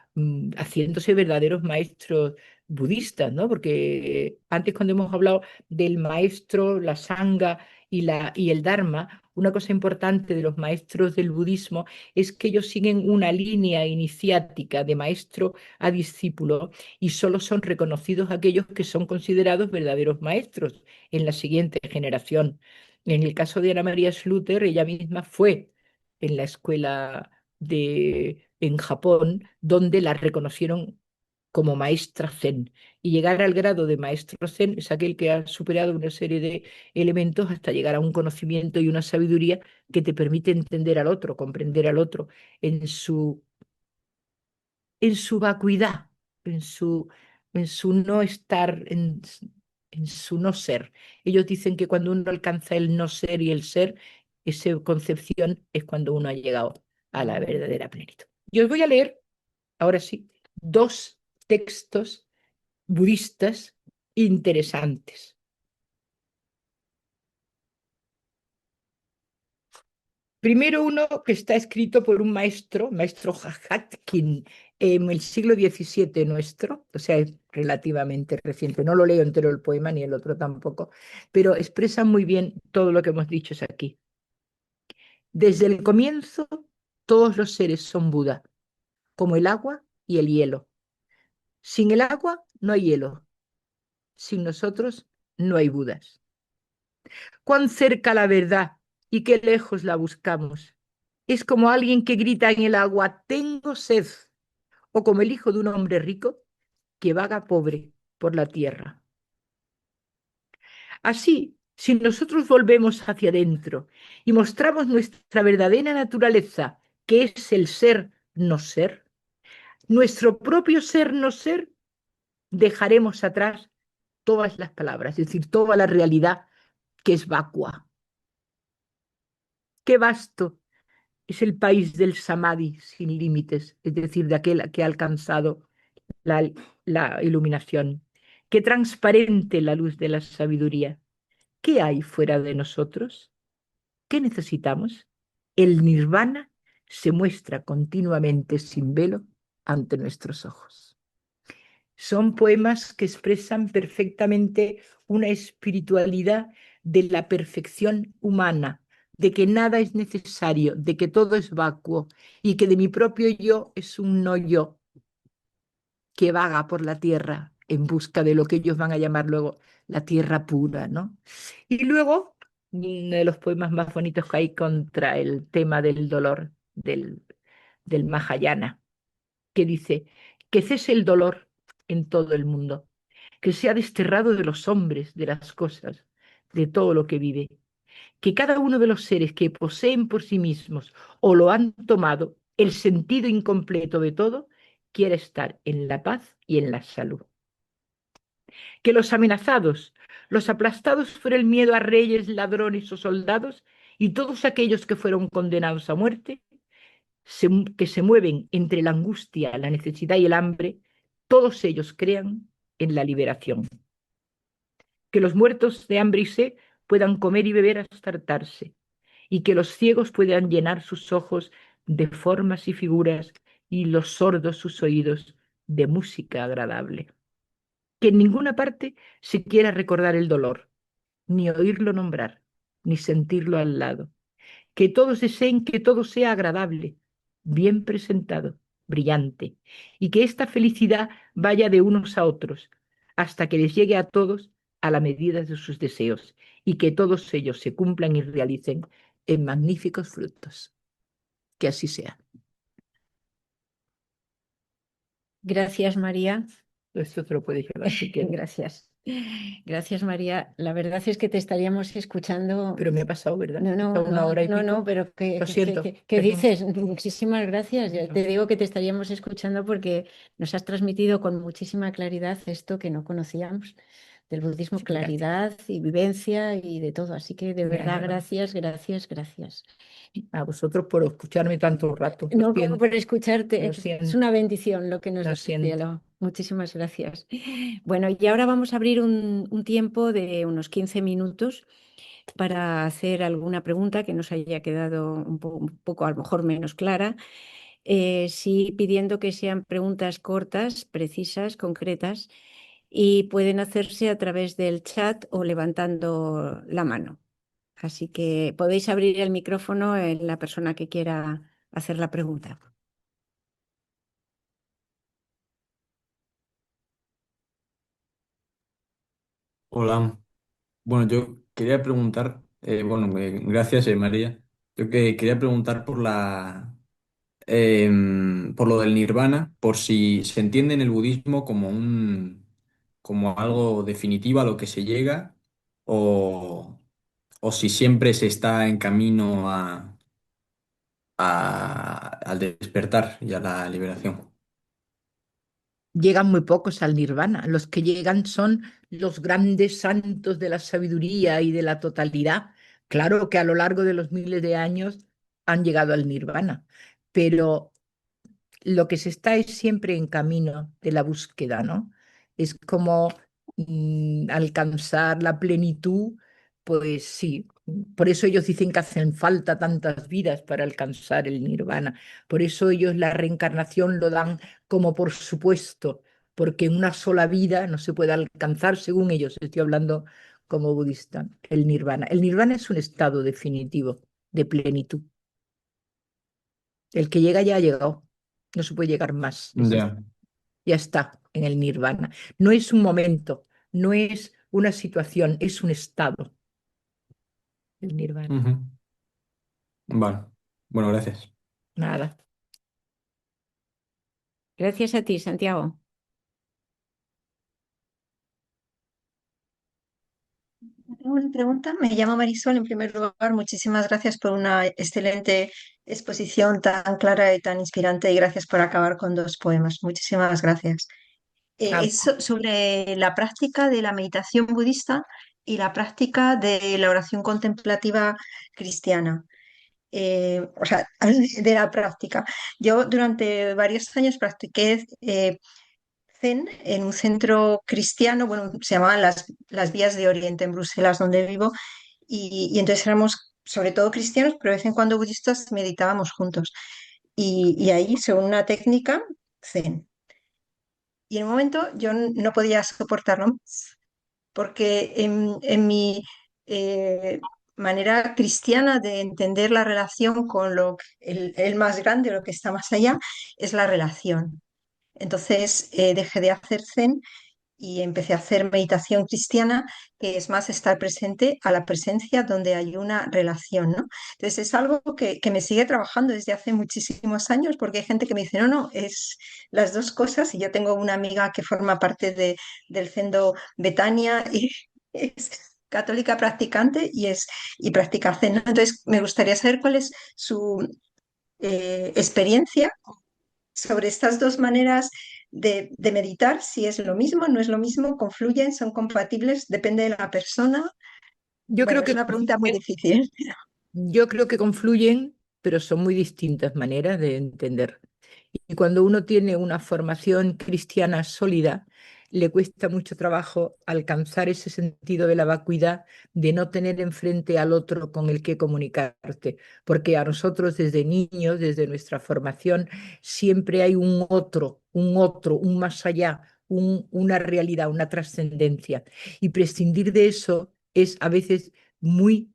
haciéndose verdaderos maestros budistas, ¿no? Porque antes cuando hemos hablado del maestro, la sangha y el dharma, una cosa importante de los maestros del budismo es que ellos siguen una línea iniciática de maestro a discípulo y solo son reconocidos aquellos que son considerados verdaderos maestros en la siguiente generación. En el caso de Ana María Schluter, ella misma fue en la escuela en Japón, donde la reconocieron como maestra zen. Y llegar al grado de maestro zen es aquel que ha superado una serie de elementos hasta llegar a un conocimiento y una sabiduría que te permite entender al otro, comprender al otro en su vacuidad, en su, en su no estar, en su no ser. Ellos dicen que cuando uno alcanza el no ser y el ser, esa concepción es cuando uno ha llegado a la verdadera plenitud. Yo os voy a leer, ahora sí, dos textos budistas interesantes. Primero uno que está escrito por un maestro Hatkin, en el siglo XVII nuestro, o sea, es relativamente reciente. No lo leo entero el poema, ni el otro tampoco, pero expresa muy bien todo lo que hemos dicho aquí. Desde el comienzo, todos los seres son Buda, como el agua y el hielo. Sin el agua no hay hielo, sin nosotros no hay Budas. Cuán cerca la verdad y qué lejos la buscamos. Es como alguien que grita en el agua, tengo sed, o como el hijo de un hombre rico que vaga pobre por la tierra. Así, si nosotros volvemos hacia adentro y mostramos nuestra verdadera naturaleza, que es el ser no ser, nuestro propio ser no ser, dejaremos atrás todas las palabras, es decir, toda la realidad que es vacua. Qué vasto es el país del samadhi sin límites, es decir, de aquel que ha alcanzado la, la iluminación. Qué transparente la luz de la sabiduría. ¿Qué hay fuera de nosotros? ¿Qué necesitamos? El nirvana se muestra continuamente sin velo ante nuestros ojos. Son poemas que expresan perfectamente una espiritualidad de la perfección humana, de que nada es necesario, de que todo es vacuo y que de mi propio yo es un no yo que vaga por la tierra en busca de lo que ellos van a llamar luego la tierra pura, ¿no? Y luego, uno de los poemas más bonitos que hay contra el tema del dolor del Mahayana, que dice, que cese el dolor en todo el mundo, que sea desterrado de los hombres, de las cosas, de todo lo que vive, que cada uno de los seres que poseen por sí mismos o lo han tomado el sentido incompleto de todo, quiera estar en la paz y en la salud. Que los amenazados, los aplastados por el miedo a reyes, ladrones o soldados, y todos aquellos que fueron condenados a muerte, que se mueven entre la angustia, la necesidad y el hambre, todos ellos crean en la liberación. Que los muertos de hambre y sed puedan comer y beber hasta hartarse, y que los ciegos puedan llenar sus ojos de formas y figuras, y los sordos sus oídos de música agradable. Que en ninguna parte se quiera recordar el dolor, ni oírlo nombrar, ni sentirlo al lado. Que todos deseen que todo sea agradable, bien presentado, brillante, y que esta felicidad vaya de unos a otros, hasta que les llegue a todos a la medida de sus deseos, y que todos ellos se cumplan y realicen en magníficos frutos. Que así sea. Gracias, María. Esto te lo puedes llevar si quieres. Gracias. Gracias, María. La verdad es que te estaríamos escuchando. Pero me ha pasado, ¿verdad? No, no, Está una hora y no, pico. pero Lo siento, ¿qué perdón. dices? Muchísimas gracias. Ya No. te digo que te estaríamos escuchando porque nos has transmitido con muchísima claridad esto que no conocíamos del budismo, Sí, gracias. claridad y vivencia y de todo. Así que de verdad, Nada. gracias, gracias, gracias. A vosotros por escucharme tanto rato. Lo No, como siento, por escucharte, lo es siento, una bendición lo que nos da lo el siento. cielo. Muchísimas gracias. Bueno, y ahora vamos a abrir un tiempo de unos 15 minutos para hacer alguna pregunta que nos haya quedado un poco a lo mejor menos clara. Sí, pidiendo que sean preguntas cortas, precisas, concretas, y pueden hacerse a través del chat o levantando la mano. Así que podéis abrir el micrófono en la persona que quiera hacer la pregunta. Hola, bueno, yo quería preguntar, gracias María, yo que quería preguntar por lo del nirvana, por si se entiende en el budismo como como algo definitivo a lo que se llega o, o si siempre se está en camino al despertar y a la liberación. Llegan muy pocos al nirvana. Los que llegan son los grandes santos de la sabiduría y de la totalidad. Claro que a lo largo de los miles de años han llegado al nirvana, pero lo que se está es siempre en camino de la búsqueda, ¿no? Es como alcanzar la plenitud, pues sí. Por eso ellos dicen que hacen falta tantas vidas para alcanzar el nirvana. Por eso ellos la reencarnación lo dan como por supuesto, porque en una sola vida no se puede alcanzar, según ellos, estoy hablando como budista, el nirvana. El nirvana es un estado definitivo de plenitud. El que llega ya ha llegado. No se puede llegar más. Ya. Ya está en el nirvana. No es un momento, no es una situación, es un estado, el nirvana. Ujú. Vale, bueno, gracias. Nada. Gracias a ti, Santiago. Tengo una pregunta. Me llamo Marisol. En primer lugar, muchísimas gracias por una excelente exposición tan clara y tan inspirante y gracias por acabar con dos poemas. Muchísimas gracias. Ah, Es sobre la práctica de la meditación budista y la práctica de la oración contemplativa cristiana. O sea, de la práctica. Yo durante varios años practiqué Zen en un centro cristiano, bueno, se llamaban las Vías de Oriente en Bruselas, donde vivo, y entonces éramos sobre todo cristianos, pero de vez en cuando budistas meditábamos juntos. Y ahí, según una técnica, Zen. Y en un momento yo no podía soportarlo más, porque en mi manera cristiana de entender la relación con el más grande, lo que está más allá, es la relación. Entonces dejé de hacer Zen y empecé a hacer meditación cristiana, que es más estar presente a la presencia donde hay una relación, ¿no? Entonces es algo que me sigue trabajando desde hace muchísimos años, porque hay gente que me dice, no, no, es las dos cosas, y yo tengo una amiga que forma parte del Zendo Betania y es católica practicante y practica Zen, ¿no? Entonces me gustaría saber cuál es su experiencia sobre estas dos maneras de meditar, si es lo mismo, no es lo mismo, confluyen, son compatibles, depende de la persona. yo Bueno, creo es que una pregunta muy confluyen, difícil. yo creo que confluyen, pero son muy distintas maneras de entender. Y cuando uno tiene una formación cristiana sólida, le cuesta mucho trabajo alcanzar ese sentido de la vacuidad, de no tener enfrente al otro con el que comunicarte, porque a nosotros desde niños, desde nuestra formación, siempre hay un otro, un más allá, una realidad, una trascendencia. Y prescindir de eso es a veces muy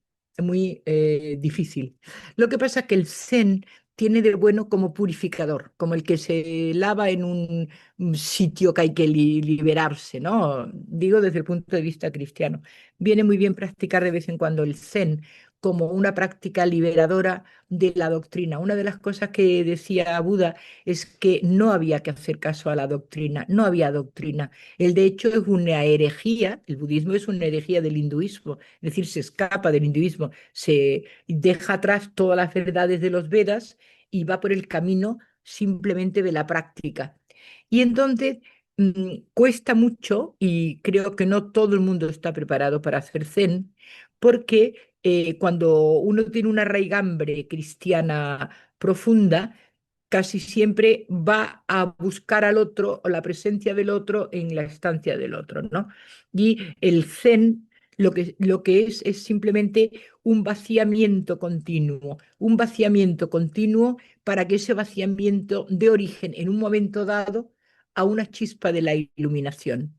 difícil. Lo que pasa es que el Zen tiene de bueno como purificador, como el que se lava en un sitio que hay que liberarse, ¿no? Digo desde el punto de vista cristiano. Viene muy bien practicar de vez en cuando el Zen como una práctica liberadora de la doctrina. Una de las cosas que decía Buda es que no había que hacer caso a la doctrina, no había doctrina. Él de hecho es una herejía, el budismo es una herejía del hinduismo, es decir, se escapa del hinduismo, se deja atrás todas las verdades de los Vedas y va por el camino simplemente de la práctica. Y entonces cuesta mucho y creo que no todo el mundo está preparado para hacer zen porque cuando uno tiene una raigambre cristiana profunda, casi siempre va a buscar al otro o la presencia del otro en la estancia del otro, ¿no? Y el zen lo que es simplemente un vaciamiento continuo para que ese vaciamiento dé origen en un momento dado a una chispa de la iluminación.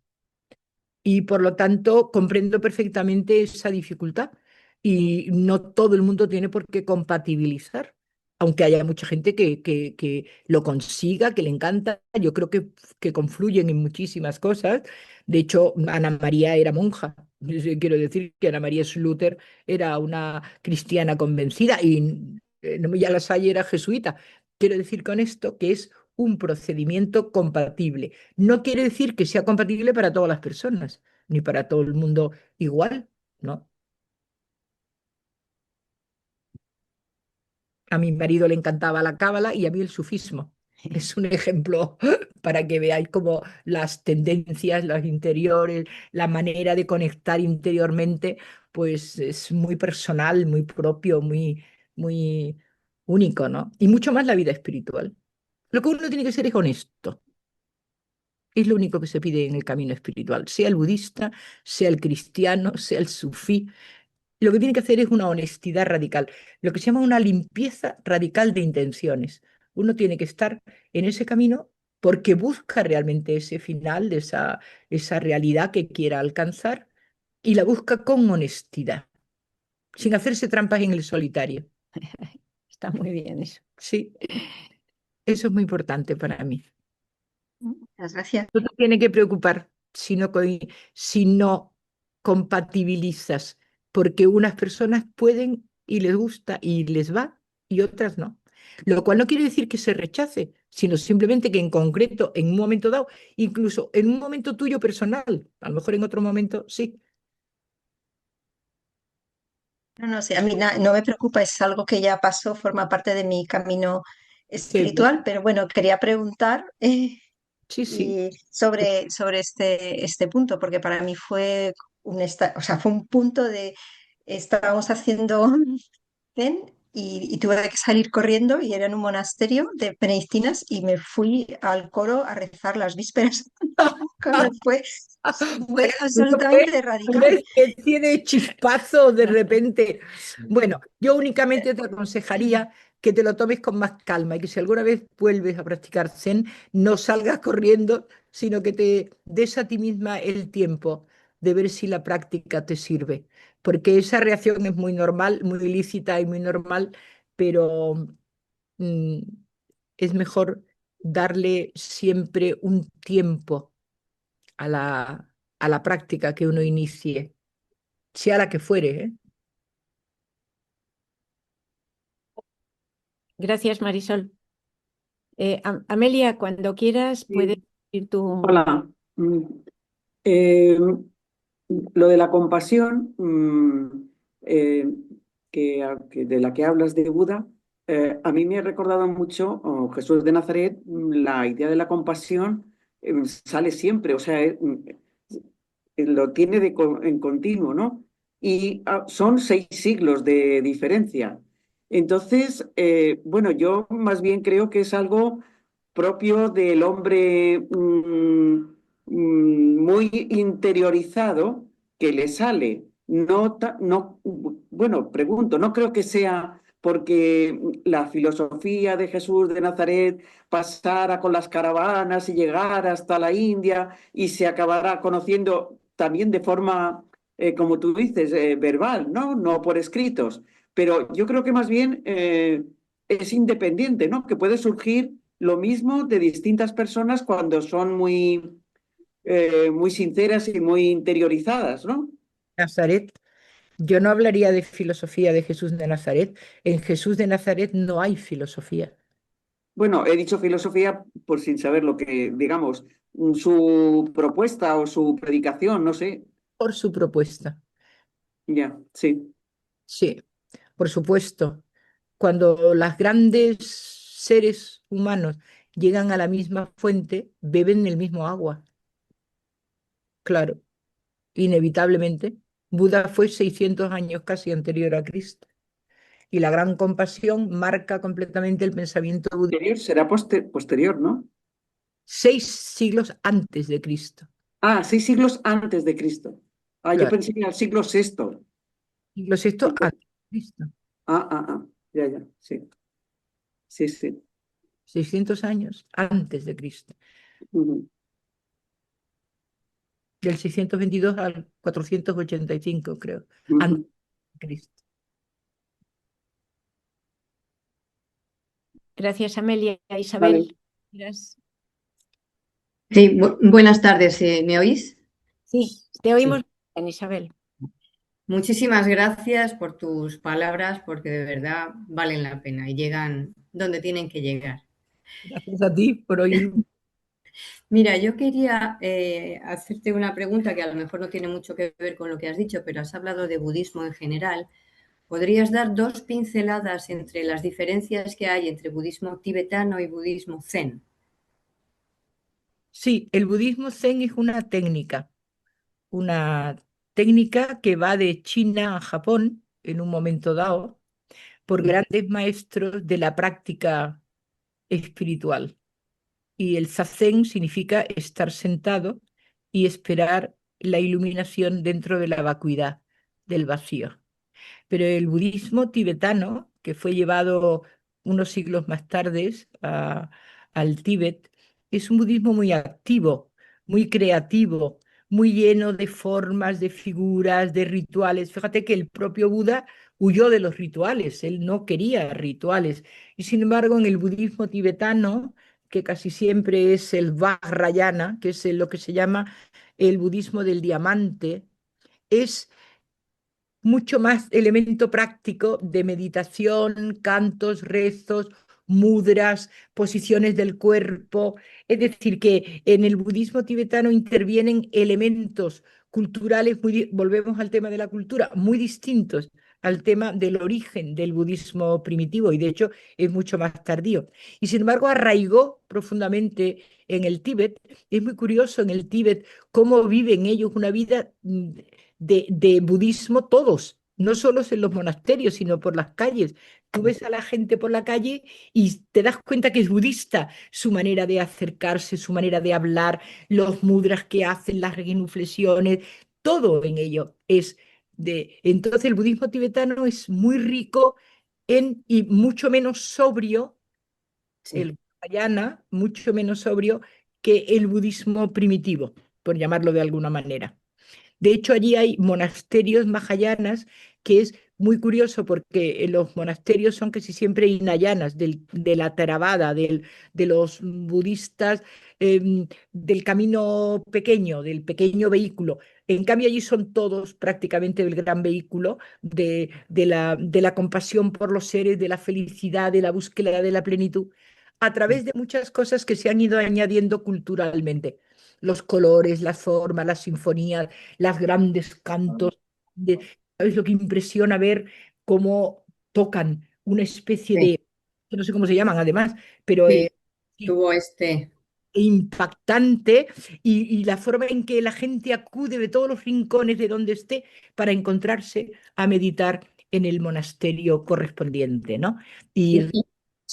Y por lo tanto comprendo perfectamente esa dificultad y no todo el mundo tiene por qué compatibilizar, aunque haya mucha gente que lo consiga, que le encanta. Yo creo que confluyen en muchísimas cosas. De hecho, Ana María era monja. Quiero decir que Ana María Schluter era una cristiana convencida y ya la Salle era jesuita. Quiero decir con esto que es un procedimiento compatible. No quiere decir que sea compatible para todas las personas, ni para todo el mundo igual, ¿no? A mi marido le encantaba la cábala y a mí el sufismo. Es un ejemplo para que veáis cómo las tendencias, los interiores, la manera de conectar interiormente, pues es muy personal, muy propio, muy único, ¿no? Y mucho más la vida espiritual. Lo que uno tiene que ser es honesto. Es lo único que se pide en el camino espiritual, sea el budista, sea el cristiano, sea el sufí. Lo que tiene que hacer es una honestidad radical, lo que se llama una limpieza radical de intenciones. Uno tiene que estar en ese camino porque busca realmente ese final de esa realidad que quiera alcanzar y la busca con honestidad, sin hacerse trampas en el solitario. Está muy bien eso. Sí, eso es muy importante para mí. Muchas gracias. No te tiene que preocupar si no compatibilizas, porque unas personas pueden y les gusta y les va y otras no. Lo cual no quiere decir que se rechace, sino simplemente que en concreto, en un momento dado, incluso en un momento tuyo personal, a lo mejor en otro momento sí, No, no sé, a mí no me preocupa, es algo que ya pasó, forma parte de mi camino Qué bien. espiritual, pero bueno, quería preguntar Sí, sí. y sobre este punto, porque para mí fue o sea, fue un punto de, estábamos haciendo zen y tuve que salir corriendo y era en un monasterio de benedictinas y me fui al coro a rezar las vísperas. Fue Fue absolutamente una radical. especie de chispazo de repente. Bueno, yo únicamente te aconsejaría que te lo tomes con más calma y que si alguna vez vuelves a practicar Zen, no salgas corriendo, sino que te des a ti misma el tiempo de ver si la práctica te sirve. Porque esa reacción es muy normal, muy lícita y muy normal, pero mm, es mejor darle siempre un tiempo a la práctica que uno inicie, sea la que fuere, ¿eh? Gracias, Marisol. Amelia, cuando quieras puedes Sí. ir tú. Hola. Eh, lo de la compasión eh, de la que hablas de Buda, a mí me ha recordado mucho Jesús de Nazaret. La idea de la compasión sale siempre, o sea, lo tiene en continuo, ¿no? Y son 6 siglos de diferencia. Entonces, bueno, yo más bien creo que es algo propio del hombre muy interiorizado que le sale. No, no, bueno, pregunto, no creo que sea porque la filosofía de Jesús de Nazaret pasara con las caravanas y llegara hasta la India y se acabará conociendo también de forma, como tú dices, verbal, ¿no? No por escritos. Pero yo creo que más bien es independiente, ¿no? Que puede surgir lo mismo de distintas personas cuando son muy sinceras y muy interiorizadas, ¿no? Nazaret, yo no hablaría de filosofía de Jesús de Nazaret. En Jesús de Nazaret no hay filosofía, Bueno, he dicho filosofía por sin saber lo que, digamos, su propuesta o su predicación, no sé. por su propuesta. Ya, sí. Sí, por supuesto. Cuando los grandes seres humanos llegan a la misma fuente, beben el mismo agua. Claro, inevitablemente. Buda fue 600 años casi anterior a Cristo. Y la gran compasión marca completamente el pensamiento budista. Posterior será posterior, ¿no? 6 siglos antes de Cristo. 6 siglos antes de Cristo. Yo Claro, pensé que era el siglo sexto. siglo sexto antes de Cristo. Ya, ya, sí, sí, sí. 600 años antes de Cristo. Ujú, Del 622 al 485, creo, antes ujú. de Cristo. Gracias, Amelia. Vale. Isabel, ¿quieres? Sí, buenas tardes, ¿me oís? Sí, te oímos Sí. bien, Isabel. Muchísimas gracias por tus palabras, porque de verdad valen la pena y llegan donde tienen que llegar. Gracias a ti por oír. Mira, yo quería hacerte una pregunta que a lo mejor no tiene mucho que ver con lo que has dicho, pero has hablado de budismo en general. ¿Podrías dar 2 pinceladas entre las diferencias que hay entre budismo tibetano y budismo zen? Sí, el budismo zen es una técnica que va de China a Japón en un momento dado por grandes maestros de la práctica espiritual. Y el zazen significa estar sentado y esperar la iluminación dentro de la vacuidad, del vacío. Pero el budismo tibetano, que fue llevado unos siglos más tarde al Tíbet, es un budismo muy activo, muy creativo, muy lleno de formas, de figuras, de rituales. Fíjate que el propio Buda huyó de los rituales, él no quería rituales. Y sin embargo, en el budismo tibetano, que casi siempre es el Vajrayana, que es lo que se llama el budismo del diamante, es mucho más elemento práctico de meditación, cantos, rezos, mudras, posiciones del cuerpo. Es decir, que en el budismo tibetano intervienen elementos culturales, volvemos al tema de la cultura, muy distintos al tema del origen del budismo primitivo y de hecho es mucho más tardío. Y sin embargo arraigó profundamente en el Tíbet. Es muy curioso en el Tíbet cómo viven ellos una vida de budismo todos, no solo en los monasterios, sino por las calles. Tú ves a la gente por la calle y te das cuenta que es budista su manera de acercarse, su manera de hablar, los mudras que hacen, las genuflexiones, todo en ello es de... Entonces el budismo tibetano es muy rico y mucho menos sobrio, Sí. el Mahayana, mucho menos sobrio que el budismo primitivo, por llamarlo de alguna manera. De hecho, allí hay monasterios mahayanas que es muy curioso porque los monasterios son casi siempre hinayanas, de la Theravada, de los budistas, del camino pequeño, del pequeño vehículo. En cambio, allí son todos prácticamente del gran vehículo, de la compasión por los seres, de la felicidad, de la búsqueda de la plenitud, a través de muchas cosas que se han ido añadiendo culturalmente. Los colores, las formas, las sinfonías, las grandes cantos. ¿Sabes lo que impresiona ver cómo tocan una especie Sí, de, que no sé cómo se llaman además, pero sí, sí, tuvo este. impactante y la forma en que la gente acude de todos los rincones de donde esté para encontrarse a meditar en el monasterio correspondiente, ¿no? ¿Y, Y y-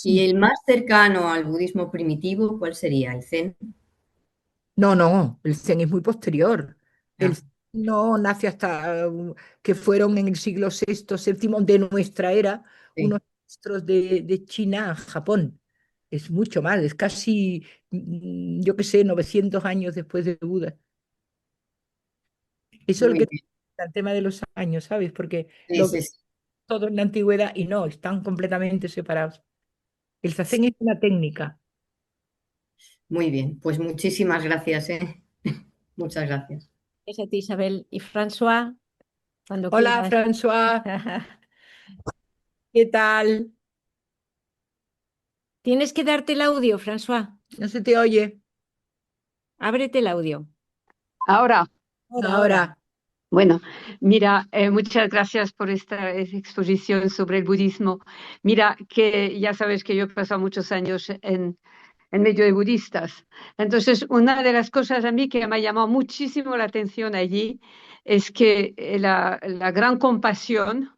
y sí, el más cercano al budismo primitivo, cuál sería? ¿El Zen? no, el Zen es muy posterior. El Ah, Zen no nace hasta que fueron en el siglo sexto, séptimo de nuestra era, sí, unos maestros de China a Japón. Es mucho más, es casi, yo qué sé, 900 años después de Buda. Eso es lo muy que bien. el tema de los años, ¿sabes? Porque Sí, lo sí, ves sí. todo en la antigüedad y no, están completamente separados. El Zazen es una técnica. Muy bien. Pues muchísimas gracias, ¿eh? Muchas gracias. Gracias a ti, Isabel. Y François, cuando Hola, quieras. François, ¿qué tal? Tienes que darte el audio, François. No se te oye. Ábrete el audio. Ahora, Ahora. bueno, mira, muchas gracias por esta exposición sobre el budismo. Mira, que ya sabes que yo he pasado muchos años en medio de budistas. Entonces, una de las cosas a mí que me ha llamado muchísimo la atención allí es que la gran compasión,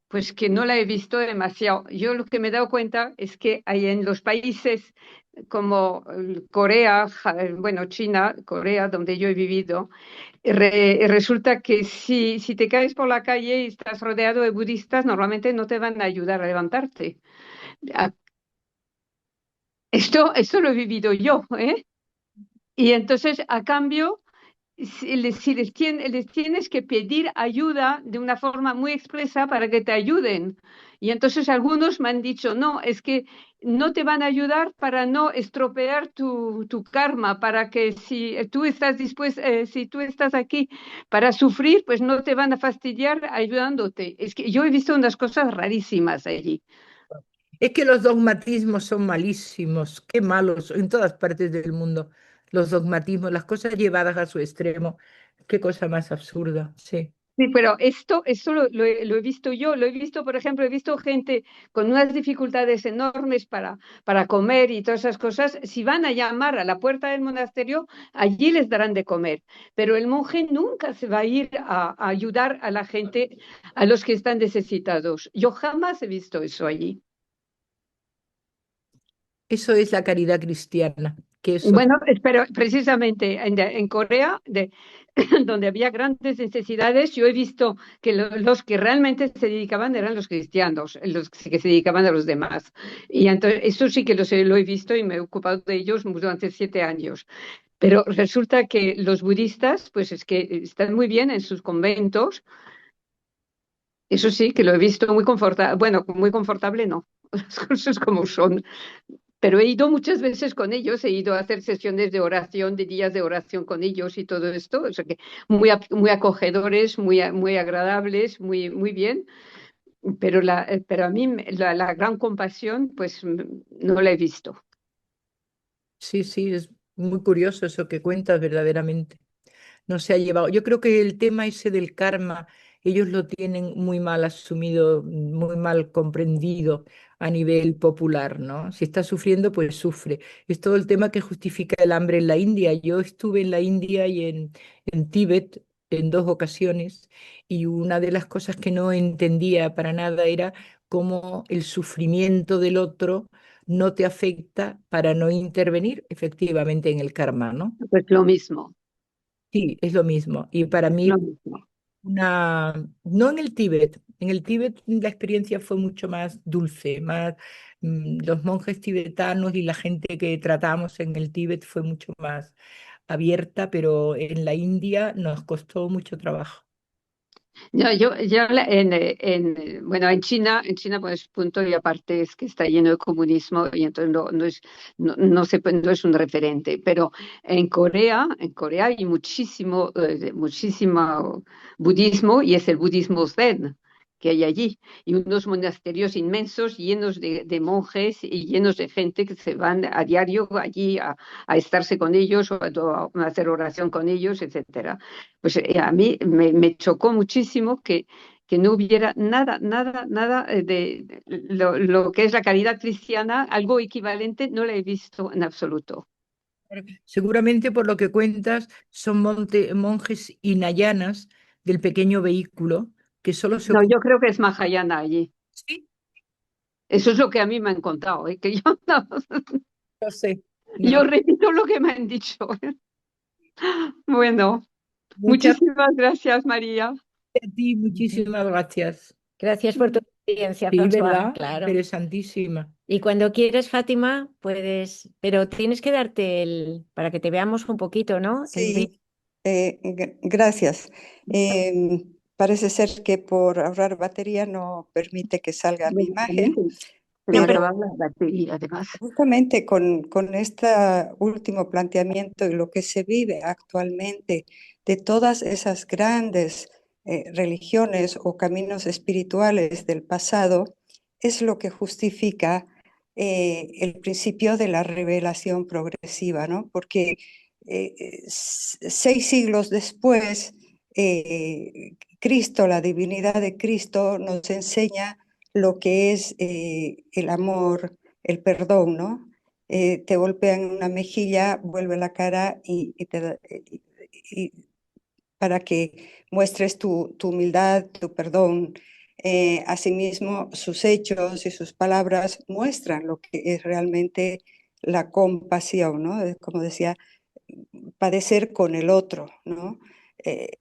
pues que no la he visto demasiado. Yo lo que me he dado cuenta es que hay en los países como Corea, bueno, China, Corea, donde yo he vivido, resulta que si te caes por la calle y estás rodeado de budistas, normalmente no te van a ayudar a levantarte. A- esto lo he vivido yo, ¿eh? Y entonces, a cambio, les tienes que pedir ayuda de una forma muy expresa para que te ayuden. Y entonces algunos me han dicho, no, es que no te van a ayudar para no estropear tu karma, para que si tú estás dispuesto, si tú estás aquí para sufrir, pues no te van a fastidiar ayudándote. Es que yo he visto unas cosas rarísimas allí. Es que los dogmatismos son malísimos, qué malos, en todas partes del mundo. Los dogmatismos, las cosas llevadas a su extremo, qué cosa más absurda, sí. Sí, pero esto lo he visto yo, lo he visto, por ejemplo, he visto gente con unas dificultades enormes para comer y todas esas cosas. Si van a llamar a la puerta del monasterio, allí les darán de comer, pero el monje nunca se va a ir a ayudar a la gente, a los que están necesitados. Yo jamás he visto eso allí. Eso es la caridad cristiana, que eso, Bueno, pero precisamente en Corea, donde había grandes necesidades, yo he visto que los que realmente se dedicaban eran los cristianos, los que se dedicaban a los demás. Y entonces, eso sí que lo he visto y me he ocupado de ellos durante 7 años. Pero resulta que los budistas, pues es que están muy bien en sus conventos. Eso sí, que lo he visto muy confortable. Bueno, muy confortable no, las cosas como son. Pero he ido muchas veces con ellos, he ido a hacer sesiones de oración, de días de oración con ellos y todo esto, o sea que muy acogedores, muy agradables, muy bien, pero a mí la gran compasión, pues no la he visto. sí, sí, es muy curioso eso que cuentas verdaderamente. No se ha llevado. Yo creo que el tema ese del karma ellos lo tienen muy mal asumido, muy mal comprendido a nivel popular, ¿no? Si está sufriendo, pues sufre. Es todo el tema que justifica el hambre en la India. Yo estuve en la India y en Tíbet en 2 ocasiones, y una de las cosas que no entendía para nada era cómo el sufrimiento del otro no te afecta para no intervenir efectivamente en el karma, ¿no? Pues lo mismo, Sí, es lo mismo. Y para mí, lo mismo. no en el Tíbet la experiencia fue mucho más dulce, más los monjes tibetanos y la gente que tratamos en el Tíbet fue mucho más abierta, pero en la India nos costó mucho trabajo. No, bueno, en China pues punto y aparte es que está lleno de comunismo y entonces no es un referente. Pero en Corea hay muchísimo budismo y es el budismo zen que hay allí y unos monasterios inmensos llenos de monjes y llenos de gente que se van a diario allí a estarse con ellos o a hacer oración con ellos, etcétera. Pues a mí me chocó muchísimo que no hubiera nada de lo que es la caridad cristiana, algo equivalente, no la he visto en absoluto. Seguramente por lo que cuentas son monjes hinayanas del pequeño vehículo que solo se No, yo ocupan. creo que es Mahayana allí. Sí, Eso es lo que a mí me han contado, que yo, no sé. yo No. repito lo que me han dicho. Bueno, Muchas muchísimas gracias, María. gracias a ti, muchísimas gracias. Gracias por tu experiencia, Sí, François. ¿verdad? Claro. Interesantísima. Y cuando quieres, Fátima, puedes, pero tienes que darte para que te veamos un poquito, ¿no? Sí, gracias. Parece ser que por ahorrar batería no permite que salga mi imagen, Me pero acaba la batería, además. justamente con este último planteamiento y lo que se vive actualmente de todas esas grandes religiones o caminos espirituales del pasado, es lo que justifica el principio de la revelación progresiva, ¿no? Porque 6 siglos después, Cristo, la divinidad de Cristo, nos enseña lo que es el amor, el perdón, ¿no? Te golpean en una mejilla, vuelve la cara y para que muestres tu humildad, tu perdón. Asimismo, sus hechos y sus palabras muestran lo que es realmente la compasión, ¿no? Como decía, padecer con el otro, ¿no?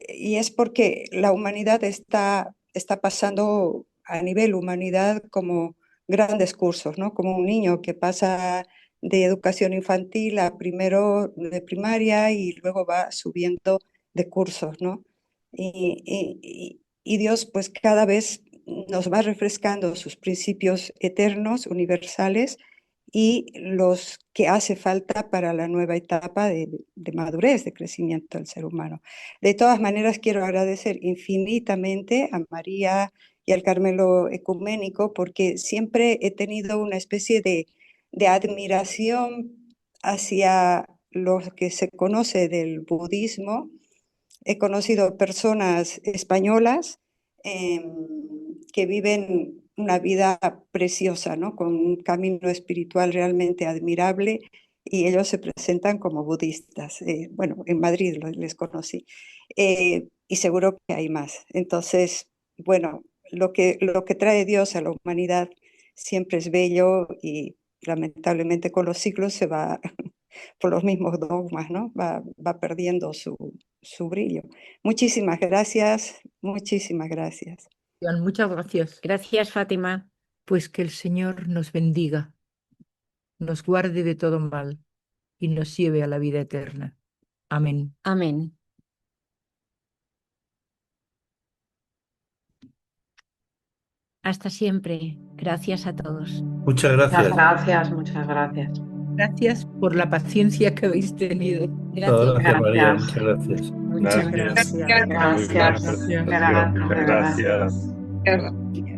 Y es porque la humanidad está pasando a nivel humanidad como grandes cursos, ¿no? Como un niño que pasa de educación infantil a primero de primaria y luego va subiendo de cursos, ¿no? Y Dios pues cada vez nos va refrescando sus principios eternos, universales, y los que hace falta para la nueva etapa de madurez, de crecimiento del ser humano. De todas maneras, quiero agradecer infinitamente a María y al Carmelo Ecuménico porque siempre he tenido una especie de admiración hacia lo que se conoce del budismo. He conocido personas españolas que viven una vida preciosa, ¿no? Con un camino espiritual realmente admirable y ellos se presentan como budistas. Bueno, en Madrid les conocí y seguro que hay más. Entonces, bueno, lo que trae Dios a la humanidad siempre es bello y lamentablemente con los siglos se va por los mismos dogmas, ¿no? Va perdiendo su brillo. Muchísimas gracias, muchísimas gracias. Muchas gracias. Gracias, Fátima. Pues que el Señor nos bendiga, nos guarde de todo mal y nos lleve a la vida eterna. Amén. Amén. Hasta siempre. Gracias a todos. Muchas Muchas gracias. gracias, muchas gracias. Gracias por la paciencia que habéis tenido. Muchas gracias, María. Gracias. Muchas gracias. Muchas gracias. Muy buena Gracias. presentación. Muchas gracias. Gracias.